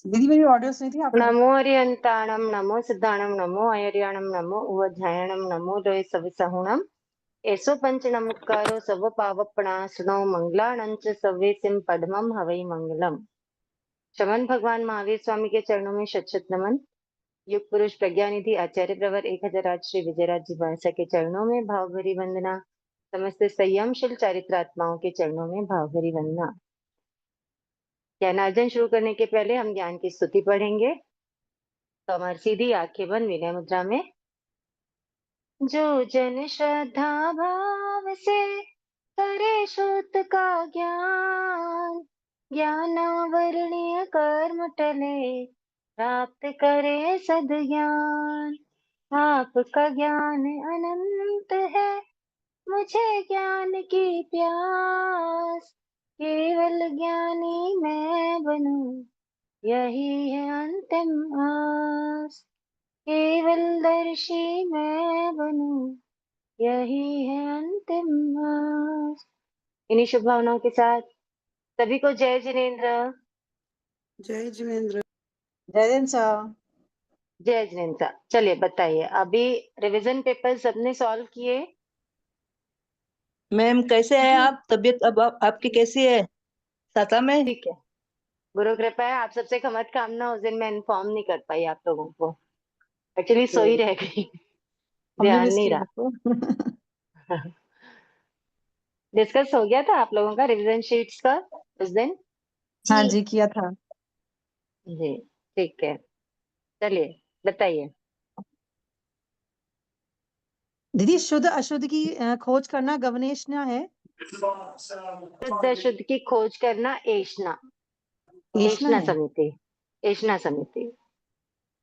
दीदी मेरी ऑडियो सुनी थी आपने? नमो अरियंताणम नमो सिद्धाणम नमो अयर्याणम नमो उवध्यायणम नमो लोय सविसहुणम एसो पंच नमस्कारो सव पावपणासनो मंगलाणंच सव्यसिम पद्मम हवै मंगलम। शमन भगवान महावीर स्वामी के चरणों में शत शत नमन। युग पुरुष प्रज्ञानिधि आचार्य प्रवर 1008 श्री विजयराज जी बांसा के चरणों में भाव भरी वंदना। समस्त संयमशील चारित्रात्माओं के चरणों में भाव भरी वंदना। ज्ञानार्जन शुरू करने के पहले हम ज्ञान की स्तुति पढ़ेंगे। तो हमारी सीधी आंखें बंद विनय मुद्रा में। जो जन श्रद्धा भाव से करे शुद्ध का ज्ञान, ज्ञानावरणीय कर्म टले प्राप्त करे सद ज्ञान। आपका ज्ञान अनंत है, मुझे ज्ञान की प्यास, केवल ज्ञानी मैं बनूं यही है अंतिम आस। केवल दर्शी मैं बनूं यही है अंतिम आस। इन्हीं शुभ भावनाओं के साथ सभी को जय जिनेन्द्र। जय जिवेंद्र। जय दिन साहब। जय जिनेन्द्र। चलिए बताइए, अभी रिवीजन पेपर सबने सॉल्व किए? मैम कैसे हैं आप? तबीयत अब आपकी कैसी है? साता में ठीक है, गुरु कृपा है। आप सबसे खमत कामना, उस दिन मैं इन्फॉर्म नहीं कर पाई आप लोगों को, एक्चुअली सोई रह गई, हमने ध्यान मिस नहीं किया रहा। आपको। डिस्कस हो गया था आप लोगों का रिवीजन शीट्स का उस दिन? हाँ जी, किया था। जी ठीक है, चलिए बताइए। दीदी शुद्ध अशुद्ध की खोज करना गवेषणा है। शुद्ध अशुद्ध की खोज करना एषणा, एषणा एषणा है। समिति, एषणा समिति।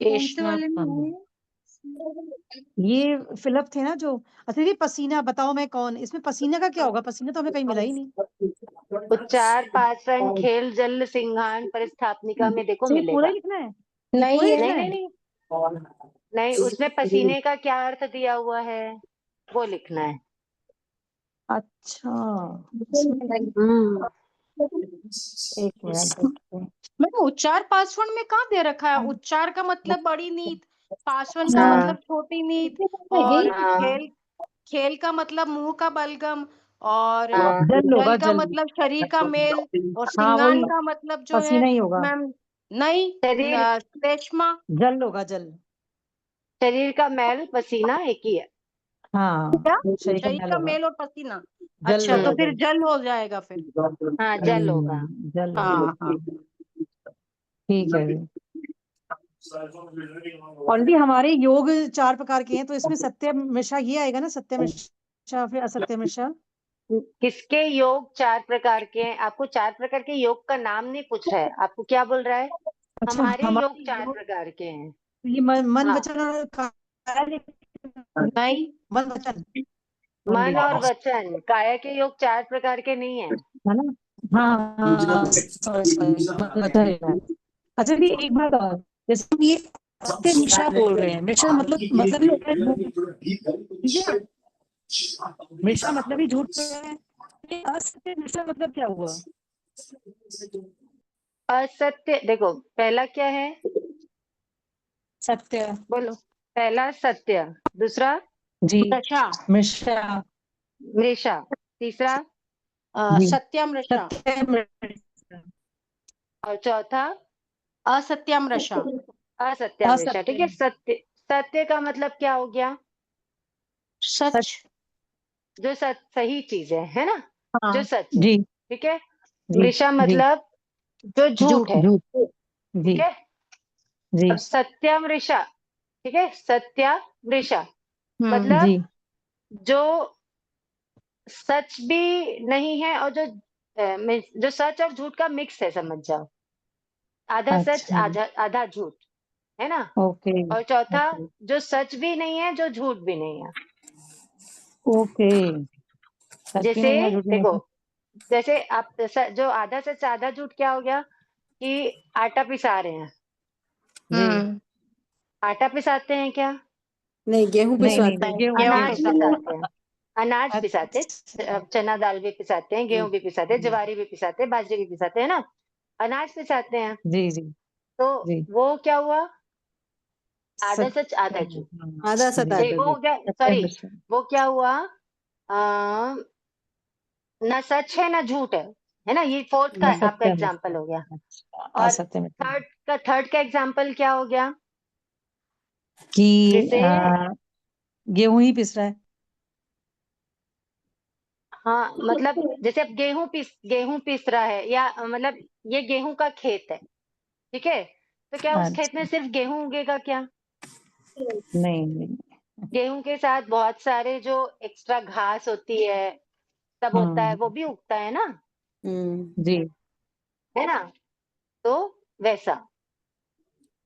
कौन से वाले में है? ये फिलप थे ना जो। अच्छा दीदी पसीना बताओ मैं कौन, इसमें पसीना का क्या होगा? पसीना तो हमें कहीं मिला ही नहीं। उच्चार पाचन खेल जल सिंघान परिस्थापनिका में देखो अच्छा, ये पूरा मिलेगा। ही लिखना है? ये पूरा नहीं ही है, लिखना नहीं है? नहीं नहीं, उसमें पसीने का क्या अर्थ दिया हुआ है वो लिखना है। अच्छा। हम्म, एक मिनट देखते हैं। मैंने उच्चार पासवन में कहाँ दे रखा है? उच्चार का मतलब बड़ी नींद, पासवन का हाँ मतलब छोटी नींद, और हाँ खेल खेल का मतलब मुंह का बलगम, और हाँ जल होगा जल का जल। मतलब शरीर का मेल, और हाँ वही, सिंगान का मतलब जो है पसीना ही होगा। मैम, नहीं, शरीर, श्लेष्मा। जल होगा जल। शरीर का मैल पसीना एक ही है। हाँ क्या? शरीर का शरीर मैल का होगा। मेल और पसीना। जल अच्छा, तो होगा हम्म, फिर जल। जल हो जाएगा फिर। हाँ जल होगा। जल होगा। हाँ हाँ। ठीक है जी। ऑलरेडी हमारे योग 4 प्रकार के हैं, तो इसमें सत्य मिश्रा ये आएगा ना, सत्य मिश्रा फिर असत्य मिश्रा। किसके योग 4 प्रकार के हैं? आपको 4 प्रकार के योग का नाम नहीं पूछ रहा है, आपको क्या बोल रहा है? अच्छा हमारे योग हमारे 4 योग, प्रकार के हैं। ये मन हाँ, वचन और कार्य। नहीं, मन वचन मन only, और वचन, काया के योग 4 प्रकार के नहीं है। है ना? हाँ हाँ सॉरी मन वचन है। अच्छा भी एक बात और, जैसे हम ये सत्य मिश्रा बोल रहे हैं, मिश्रा मतलब ही होता है झूठ, ठीक है? मिश्रा मतलब ही झूठ है। ये असत्य मिश्रा मतलब क्या हुआ? असत्य देखो, पहला क्या है? सत्य। बोलो। पहला सत्य, दूसरा जी। रक्षा, मिश्रा। मृषा, तीसरा जी। सत्यम रक्षा, सत्य मिश्रा। और चौथा असत्यम रक्षा। असत्यामृषा। असत्य। ठीक है, सत्य, सत्य का मतलब क्या हो गया? सच। जो सच, सही चीज है ना? हाँ जो सच है। जी ठीक है। जी मृषा जी। मतलब जो झूठ झूठ है। झूठ। ठीक जी है। जी अब सत्यामृषा, ठीक है, सत्यामृषा मतलब जी। जो सच भी नहीं है, और जो जो सच और झूठ का मिक्स है, समझ जाओ। आधा सच अच्छा आधा आधा झूठ, है ना? ओके और चौथा ओके जो सच भी नहीं है, जो झूठ भी नहीं है। ओके। सच भी जैसे नहीं है झूठ भी नहीं देखो, है। जैसे आप जो आधा सच आधा झूठ क्या हो गया कि आटा पिसा रहे हैं। जी। आटा पिसाते हैं क्या? नहीं, गेहूं नहीं नहीं पिसवाते नहीं, हैं। गेहूं गेहूं अनाज पिसा। पिसाते हैं, अनाज पिसाते अच्छा चना दाल भी पिसाते हैं, गेहूं भी पिसाते हैं, जी ज्वारी भी पिसाते हैं, बाजरे भी पिसाते हैं ना, अनाज पिसाते हैं। जी जी तो जी वो क्या हुआ, आधा सत्य सच आधा झूठ। आधा सच जी, आधा वो झूठ। क्या, सत्य सॉरी, मिश्रण। वो क्या हुआ, आ, ना सच है ना झूठ है ना, ये फोर्थ का आपका असत्य एग्जाम्पल मिश्रण। हो गया। अच्छा, और असत्य मिश्रण थर्ड का एग्जाम्पल क्या हो गया, कि जैसे गेहूं ही पिस रहा है। हाँ, मतलब जैसे अब गेहूं पीस रहा है, या मतलब ये गेहूं का खेत है, ठीक है, तो क्या उस खेत में अच्छा, सिर्फ गेहूं उगेगा क्या? नहीं नहीं। गेहूं के साथ बहुत सारे जो एक्स्ट्रा घास होती है, सब होता है, वो भी उगता है ना, जी है ना? तो वैसा,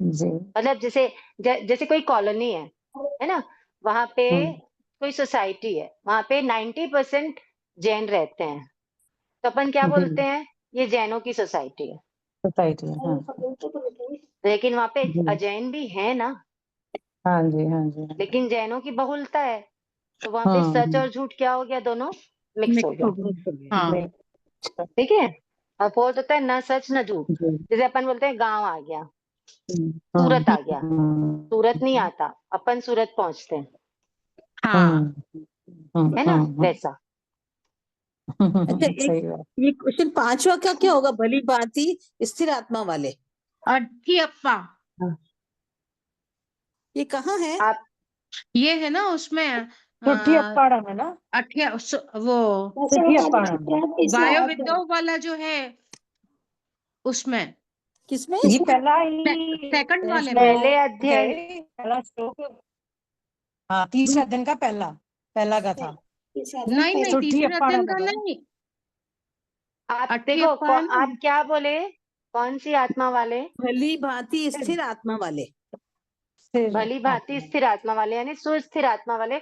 जी मतलब जैसे कोई कॉलोनी है ना, वहां पे कोई सोसाइटी है, वहां पे 90% जैन रहते हैं, तो अपन क्या जी बोलते हैं, ये जैनों की सोसाइटी है। सोसाइटी है, हाँ लेकिन वहां पे जी अजैन भी है ना, हाँ जी हाँ जी लेकिन जैनों की बहुलता है, तो वहां पे हाँ सच और झूठ क्या हो गया, दोनों मिक्स हो मिक्स हो गया, गया। हाँ नहीं, ठीक है। और फोर्थ होता है ना सच ना झूठ, जी जैसे अपन बोलते हैं गांव आ गया, हाँ सूरत आ गया, सूरत नहीं आता, अपन सूरत पहुंचते हैं, हाँ है ना, वैसा। अच्छा, एक सही बात। ये क्वेश्चन पांचवा का क्या होगा, भली भांति स्थिर आत्मा वाले, अट्ठी अप्पा, ये कहाँ है? आप ये है ना उसमें छुट्टी अप्पाड़म है ना, वो छुट्टी अप्पाड़म वायु विद्रोह वाला जो है उसमें किसमें? ये पहला ही सेकंड वाले में। पहले श्लोक अध्याय, है, पहला श्लोक। हाँ, तीसरे अध्ययन का पहला का था। नहीं नहीं, छुट्टी तीसरे अध्ययन अप्पाड़म का है। नहीं, आप अट्ठी देखो अप्पा है ना। आप क्या बोले, कौन सी आत्मा वाले, भली भांति स्थिर आत्मा वाले। फिर भली भांति आत्मा। स्थिर आत्मा वाले, यानी सुस्थिर आत्मा वाले।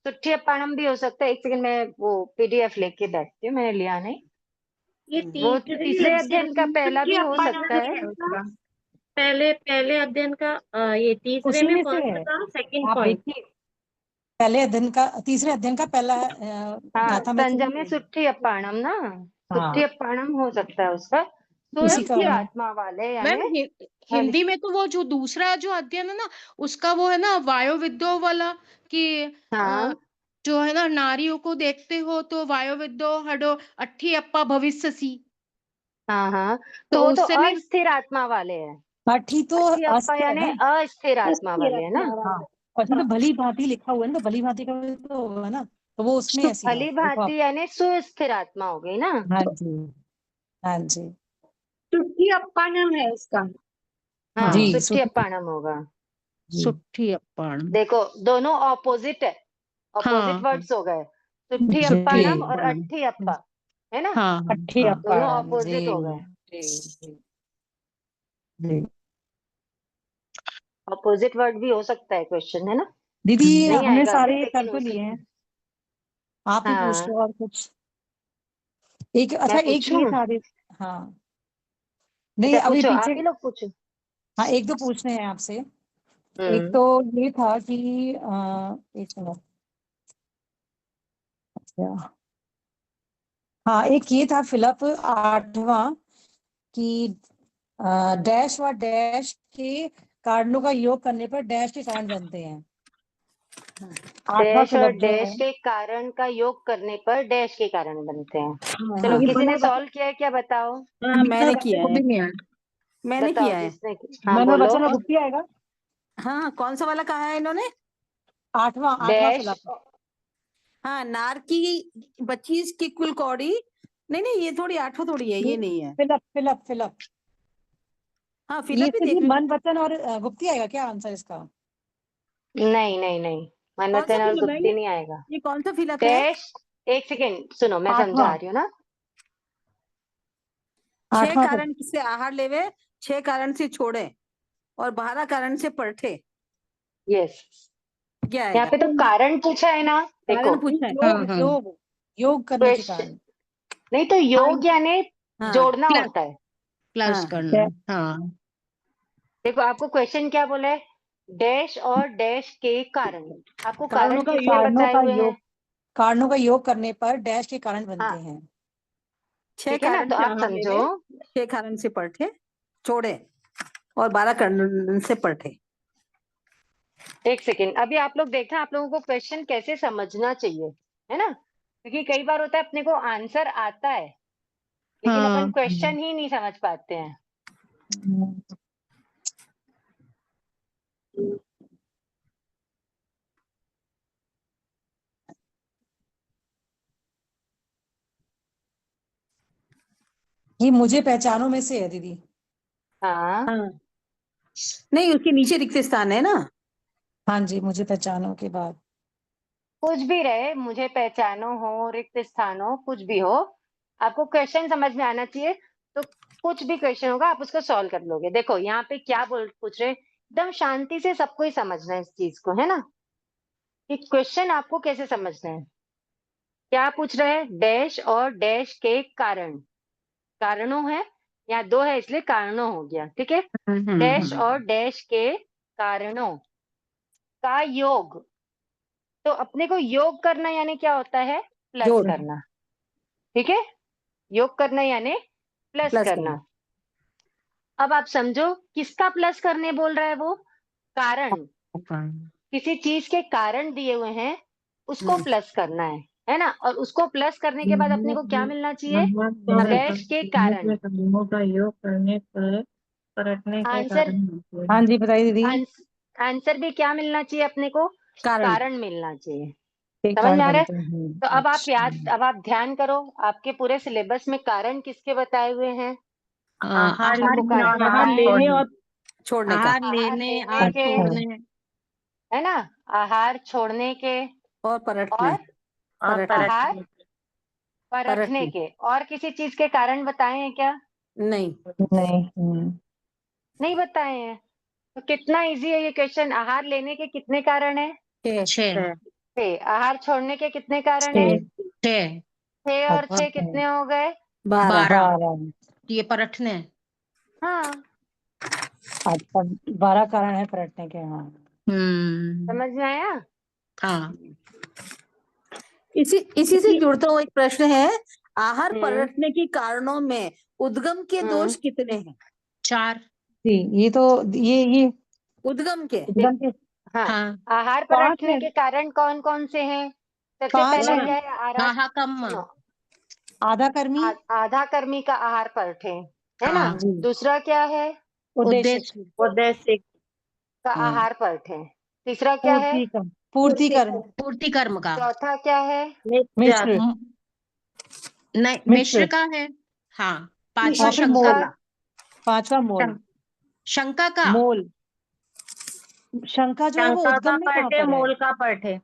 सुट्ठी अपाणम भी हो सकता है, एक सेकंड में वो पीडीएफ लेके बैठती हूँ, मैंने लिया नहीं। ये वो तीसरे अध्ययन का पहला भी हो अप्पा सकता है। है उसका। पहले अध्ययन का ये तीसरे उसी में में से कौन सा है, था, सेकंड आप पॉइंट? देखिए, पहले अध्ययन का, तीसरे अध्ययन का पहला हाँ, गाथा में से ही संजम में है। सुट्ठी अपाणम ना, सुट्ठी हाँ, अपाणम हो सकता है उसका, उसी का सुस्थिर है। आत्मा वाले, मैम यानी हिंदी में तो वो जो दूसरा जो अध्ययन है ना, उसका वो है ना वायु विद्रोह वाला, कि हाँ जो है ना, नारियों को देखते हो तो वायु विद्रोह हडो अट्ठी अप्पा भविष्यसि। हाँ हाँ, तो तो वो तो उससे भी अस्थिर आत्मा वाले हैं। पाठी तो अट्ठी अप्पा अस्त है यानी ना। अस्थिर आत्मा वाले है ना। हाँ, और इसमें तो भली भांति लिखा हुआ है ना, तो भली भांति का भी तो होगा ना, तो वो उसमें ऐसी बात भली है, देखो आप। भांति यानी सुस्थिर आत्मा हो गई ना। हाँ जी हाँ जी छुट्टी अप्पा नाम है उसका। हाँ, जी सुट्ठी अपाणम होगा। जी सुट्ठी अप्पाण। देखो दोनों ऑपोजिट है, ऑपोजिट हाँ वर्ड्स हो गए, सुट्ठी सुट्ठी अप्पाणम और अप्पाण। अट्ठी अप्पा, है ना, हाँ अट्ठी हाँ दोनों अप्पाड़म जी ऑपोजिट हो गए। जी जी जी। ऑपोजिट वर्ड भी हो सकता है क्वेश्चन, है ना, दीदी नहीं हमने आएगा अभी सारे कर लेकिन तो हो लिए सकता हैं, है। आप ही पूछ हाँ, लो और कुछ। एक, अच्छा मैं एक ये पूछूं? था हाँ, नहीं अच्छा अभी पूछो, पीछे। आप ही लोग पूछो। हाँ, एक दो पूछने हैं आपसे। एक हम्म तो ये था कि एक मिनट, अच्छा हाँ, एक ये था फिलअप आठवां कि डैश व डैश के कारणों का योग करने पर डैश के कारण बनते हैं। आठवां डैश और फिलअप जो है, डैश के कारण का योग करने पर डैश के कारण बनते हैं। हाँ चलो हाँ किसी ने सॉल्व किया है क्या, बताओ, हाँ, मैंने किया वो है, भी नहीं आया। मैंने बताओ किया है। जिसने हाँ मन और बोलो। वचन और गुप्ती आएगा। हाँ, कौन सा वाला कहा है इन्होंने? आठवां डैश, फिलअप। हाँ, नार की बच्ची की कुल कौड़ी। नहीं नहीं, ये थोड़ी आठवां थोड़ी है, ये नहीं है। फिलअप फिलअप फिलअप, हाँ, ये फिलअप ही इसके लिए देख लो। मन वचन और गुप्ती आएगा क्या आंसर इसका? नहीं नहीं नहीं, कौन सा मनवचन और फिलअप है गुप्ती ये? नहीं आएगा। ये कौन सा फिलअप है? डैश, एक सेकेंड सुनो, मैं समझा आठवां रही हूँ ना। 6 आठवां कारण से आहार लेवे, 6 कारण से छोड़े, और 12 कारण से पढ़े। यस, क्या यहाँ आएगा? पे तो कारण पूछा है ना, देखो कारण पूछा है। योग हाँ योग योग करने के क्वेश्चन, कारण। नहीं तो योग यानी हाँ जोड़ना प्लस होता है। प्लस हाँ करना। हाँ देखो आपको क्वेश्चन क्या बोला है, डैश और डैश के कारण, आपको कारणों कारण का किसके योग, बताए हुए हैं? कारणों का योग करने पर डैश के कारण बनते हाँ, हैं। 6 ठीक है ना, कारण तो से आप आहार समझो। लेवे, 6 कारण से पढ़े छोड़े। और 12 कर्ण से पढ़े। एक सेकेंड, अभी आप लोग देखना आप लोगों को क्वेश्चन कैसे समझना चाहिए, है ना? क्योंकि कई बार होता है अपने को आंसर आता है लेकिन अपन क्वेश्चन ही नहीं समझ पाते हैं। ये मुझे पहचानों में से है दीदी। हाँ, हाँ, नहीं उसके नीचे रिक्त स्थान है ना। हाँ जी, मुझे पहचानों के बाद। कुछ भी रहे, मुझे पहचानो हो, रिक्त स्थान हो, कुछ भी हो, आपको क्वेश्चन समझ में आना चाहिए। तो कुछ भी क्वेश्चन होगा आप उसको सॉल्व कर लोगे। देखो यहाँ पे क्या पूछ रहे, एकदम शांति से सबको ही समझना है इस चीज को, है ना? कि क्वेश्चन आपको कैसे समझना है। क्या पूछ रहे हैं? डैश और डैश के कारण, कारणों है, यहाँ दो है इसलिए कारणों हो गया, ठीक है। डैश और डैश के कारणों का योग। तो अपने को योग करना यानी क्या होता है? प्लस जोड़। करना, ठीक है। योग करना यानी प्लस प्लस करना। अब आप समझो किसका प्लस करने बोल रहा है वो? कारण, किसी चीज के कारण दिए हुए हैं उसको प्लस करना है ना? और उसको प्लस करने के बाद अपने को क्या मिलना चाहिए? डैश के कारण। का योग करने पर पलटने के आंसर, कारण होते हैं। हाँ जी बताइए दीदी। आंसर भी क्या मिलना चाहिए अपने को? कारण। कारण मिलना चाहिए। एक समझ कारण में आ रहा है? बनते हैं। तो अब आप याद, अब आप ध्यान करो, आपके पूरे सिलेबस में कारण किसके बताए हुए हैं? आहार आपको लेने कारण, और आहार लेने और छोड़ने का। आहार लेने आहार और के, छोड़ने है ना? आहार छोड़ने के और परटने। और और परटने। आहार परखने परखने। के। और किसी चीज के कारण बताए हैं क्या? नहीं। नहीं। नहीं बताए हैं। तो कितना इजी है ये क्वेश्चन। आहार लेने के कितने कारण है? 6 6। आहार छोड़ने के कितने कारण है? 6 6 और अच्छा। 6 कितने हो गए? 12। 12। ये परटने। हाँ, अच्छा, 12 कारण है पलटने के। हाँ समझ में आया? हाँ। इसी से जुड़ता हुआ एक प्रश्न है। आहार हम्म। पलटने के कारणों में उद्गम के दोष कितने हैं? 4। जी, ये तो ये उद्गम के। एकदम से हाँ, हाँ। आहार 5 पलटने है। के कारण कौन कौन से हैं? सबसे 5 पहला है। क्या है? आहा कम। सुनो, आधा कर्मी। आधा कर्मी का आहार पलटे, है ना? हाँ। जी। दूसरा क्या है? उद्देश्य। उद्देश्य का हाँ। आहार पलटे। तीसरा क्या है? पूर्ति कर्म। पूर्ति कर्म का। चौथा क्या है? मिश्र। नहीं, मिश्र मिश्र। का है। हाँ। 5वां और फिर शंका। मोल। 5वां मोल। शंका का। मोल। शंका जो है वो शंका उद्गम का में कहाँ पढ़े, पर है? मोल का पढ़े।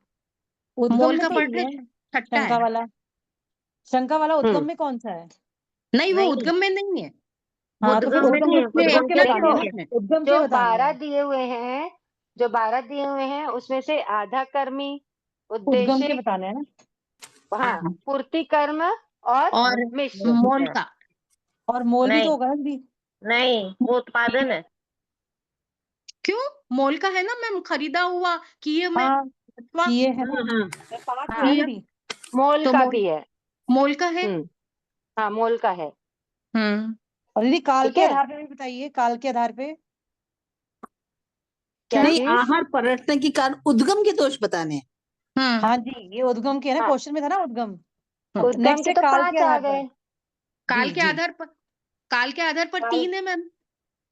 उद्गम मोल में का तो नहीं पढ़े है। छठा शंका है। वाला। शंका वाला उद्गम में कौन सा है? नहीं, वो उद्गम में नहीं है। वो हाँ तो फिर उद्गम में उद्गम नहीं है, के उद्गम उद्गम के के बताने दोष हैं में। ना। उद्गम के जो बताने 12 हैं। दिए हुए हैं, जो 12 दिए हुए हैं उसमें से आधा कर्मी, उद्गम के उद्देश्य, बताने हैं ना। हाँ, पूर्ति कर्म और और मिश्र। मोल का। और मोल भी तो होगा ना दीदी। नहीं, वो उत्पादन है। क्यों? मोल का है ना मैम, खरीदा हुआ, किए में। हाँ किए है ना। 5 हुआ है हाँ, दीदी। मोल तो का भी है। मोल का है। हाँ, मोल का है। और दीदी काल ठीक के है। आधार पे भी बताइए। काल के आधार पे। क्या नहीं, चीज? आहार पलटने के कारण उद्गम के दोष बताने हैं। हाँ जी, ये उद्गम के है ना। हाँ, क्वेश्चन में था ना उद्गम। उद्गम नेक्स्ट के है तो काल के 5 आ आधार पर। गए। काल जी के जी। आधार पर, काल के आधार पर काल, 3 है मैम।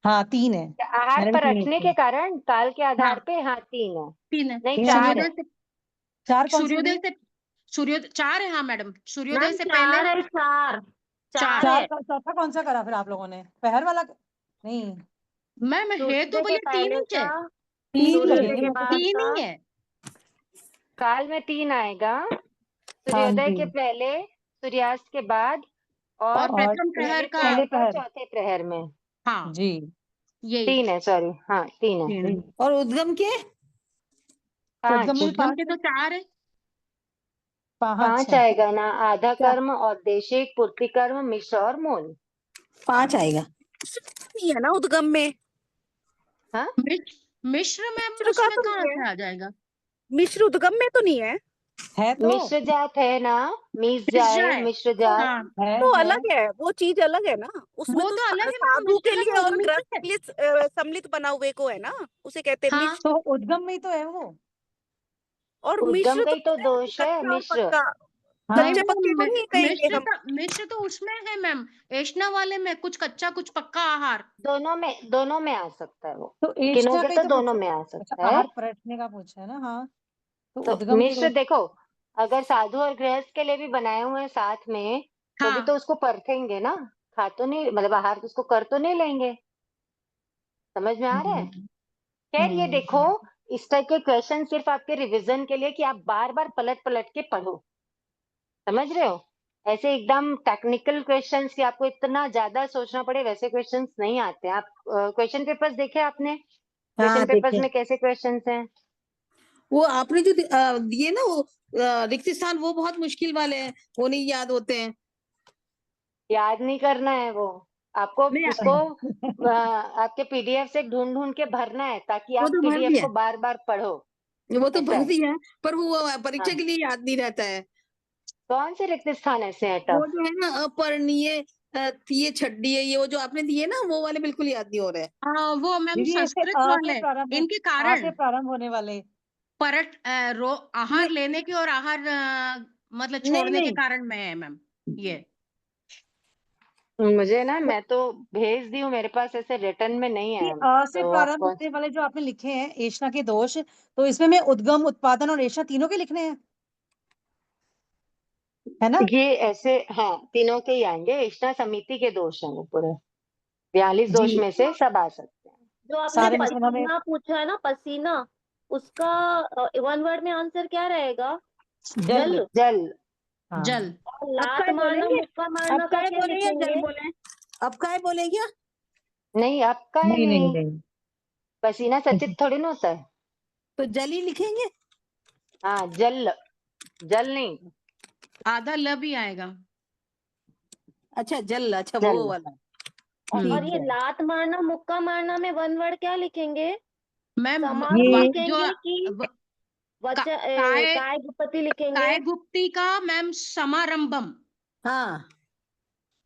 हाँ 3 है। आहार मैंने भी पर 3 रखने लिखे के हैं। कारण काल के हाँ, आधार पे, हाँ 3 है। 3 है। नहीं, 3 है 4 दीदी। है। 4 कौन सी सूर्योदय थी? से, सूर्योदय 4 है। हाँ मैडम, सूर्योदय मैम से 4 पहले है, 4 4 4 है। का चौथा कौन सा करा फिर आप लोगों ने? पहर वाला नहीं। मैम है तो सूर्योदय के भैया 3 पहले ही का, है। 3 ही सूर्योदय लगेंगे के मेरे को तो। बाद 3 का। ही है। काल में 3 आएगा। हाँ सूर्योदय जी। के पहले, सूर्यास्त के बाद और और और प्रथम प्रहर पहले का। प्रहर पहले का, प्रहर। चौथे प्रहर में। हाँ, जी। यही 3 है, सॉरी, हाँ 3 है। 3 है। और उद्गम के। उद्गम 5। में उद्गम 5 के तो 4 है। 5 है। आएगा ना। आधा क्या? कर्म, औदेशिक, पूर्ति कर्म, मिश्र और मूल। 5 आएगा। नहीं है ना उद्गम में। हाँ, मिश्र मैम मिश्र का उसमें तो कहाँ नहीं है। से आ जाएगा? मिश्र उद्गम में तो नहीं है। है तो मिश्र जात है ना, मिस मिस जाए, जाए। मिश्र जात। हाँ तो है अलग है, वो चीज अलग है ना, उसमें वो तो तो अलग है मैम, साधु मुझे के लिए लगा वो और मिश्र ग्रस्त है। के लिए सम्मिलित बना हुए को है ना, उसे कहते हैं हाँ मिश्र। तो उद्गम में ही तो है वो। और उद्गम मिश्र का तो ही तो क्या है, दोष है, कच्चा और मिश्र। पक्का। नहीं कच्चे हाँ पक्के को मैम, नहीं कहेंगे हम। मिश्र तो उसमें है मैम, एष्णा वाले में कुछ कच्चा कुछ पक्का आहार। दोनों में आ सकता है वो। तो एष्टा गिनोगे का ही तो तो दोनों पूछा। में आ अच्छा, सकता है। आहार प्रश्न का पूछा है ना। हाँ, तो तो उद्गम के मिश्र दोष। देखो, अगर साधु और गृहस्थ के लिए भी बनाए हुए हैं साथ में, तो भी हाँ तो उसको परखेंगे ना। खा तो नहीं, मतलब आहार तो उसको कर तो नहीं लेंगे। समझ में आ रहा है? हम्म, खैर ये देखो, हम्म, इस टाइप के क्वेश्चन सिर्फ आपके रिवीजन के लिए, कि आप बार बार पलट पलट के पढ़ो। समझ रहे हो? ऐसे एकदम टेक्निकल क्वेश्चंस कि आपको इतना ज्यादा सोचना पड़े, वैसे क्वेश्चंस नहीं आते हैं। आप क्वेश्चन पेपर्स देखे आपने? क्वेश्चन हाँ पेपर्स देखे। में कैसे क्वेश्चंस हैं? वो आपने जो दिए ना, वो रिक्त स्थान वो बहुत मुश्किल वाले हैं, वो नहीं याद होते हैं। याद नहीं करना है वो, आपको नहीं, उसको आपके पीडीएफ से ढूंढ ढूंढ के भरना है, ताकि वो आप तो भर पीडीएफ दिया, को बार बार पढ़ो। वो तो ऐसा भर है। दिया, पर वो परीक्षा हाँ, के लिए याद नहीं रहता है। कौन से रिक्त स्थान ऐसे हैं वो टफ? जो है ना अपर्णीय, ये छड्डीय, ये वो जो आपने दिए ना, वो वाले बिल्कुल याद नहीं हो रहे हैं। हाँ वो मैम दीदी ऐसे संस्कृत अ से वाले, प्रारंभ इनके आ से कारण प्रारंभ होने वाले। परट रो आहार नहीं लेने के और आहार मतलब नहीं छोड़ने के नहीं, कारण में है मैम ये। मुझे ना, मैं तो भेज दी हूँ, मेरे पास ऐसे रिटर्न में नहीं ये है। अ से तो प्रारंभ आपको होने वाले जो आपने लिखे हैं एषणा के दोष, तो इसमें मैं उद्गम, उत्पादन और एषणा तीनों के लिखने हैं, है ना? ये ऐसे, हाँ, तीनों के ही आएंगे। इष्टा समिति के दोष हैं वो पूरे 42 दोष जी, में से सब आ सकते हैं। जो आपने सारे मुसलमान में। पसीना पूछा है ना, पसीना, उसका वन वर्ड में आंसर क्या रहेगा? जल। जल। जल। हाँ, जल। और अब लात काय मारना बोलेंगे, मुक्का अब मारना का काय क्या बोले या जल लिखेंगे? बोले? अब काय बोले क्या? नहीं, आपका है नहीं नहीं नहीं। नहीं। पसीना सचित थोड़ी ना होता है। तो जल ही लिखेंगे। हाँ, जल। जल नहीं, आधा ल भी आएगा। अच्छा जल, अच्छा वो जल। वाला। और ठीक ये है। लात मारना मुक्का मारना में वन वर्ड क्या लिखेंगे? मैम समास ये जो लिखेंगे कि व- का, वचन काय काय गुप्पति लिखेंगे? काय गुप्ती का मैम समारंभम। हाँ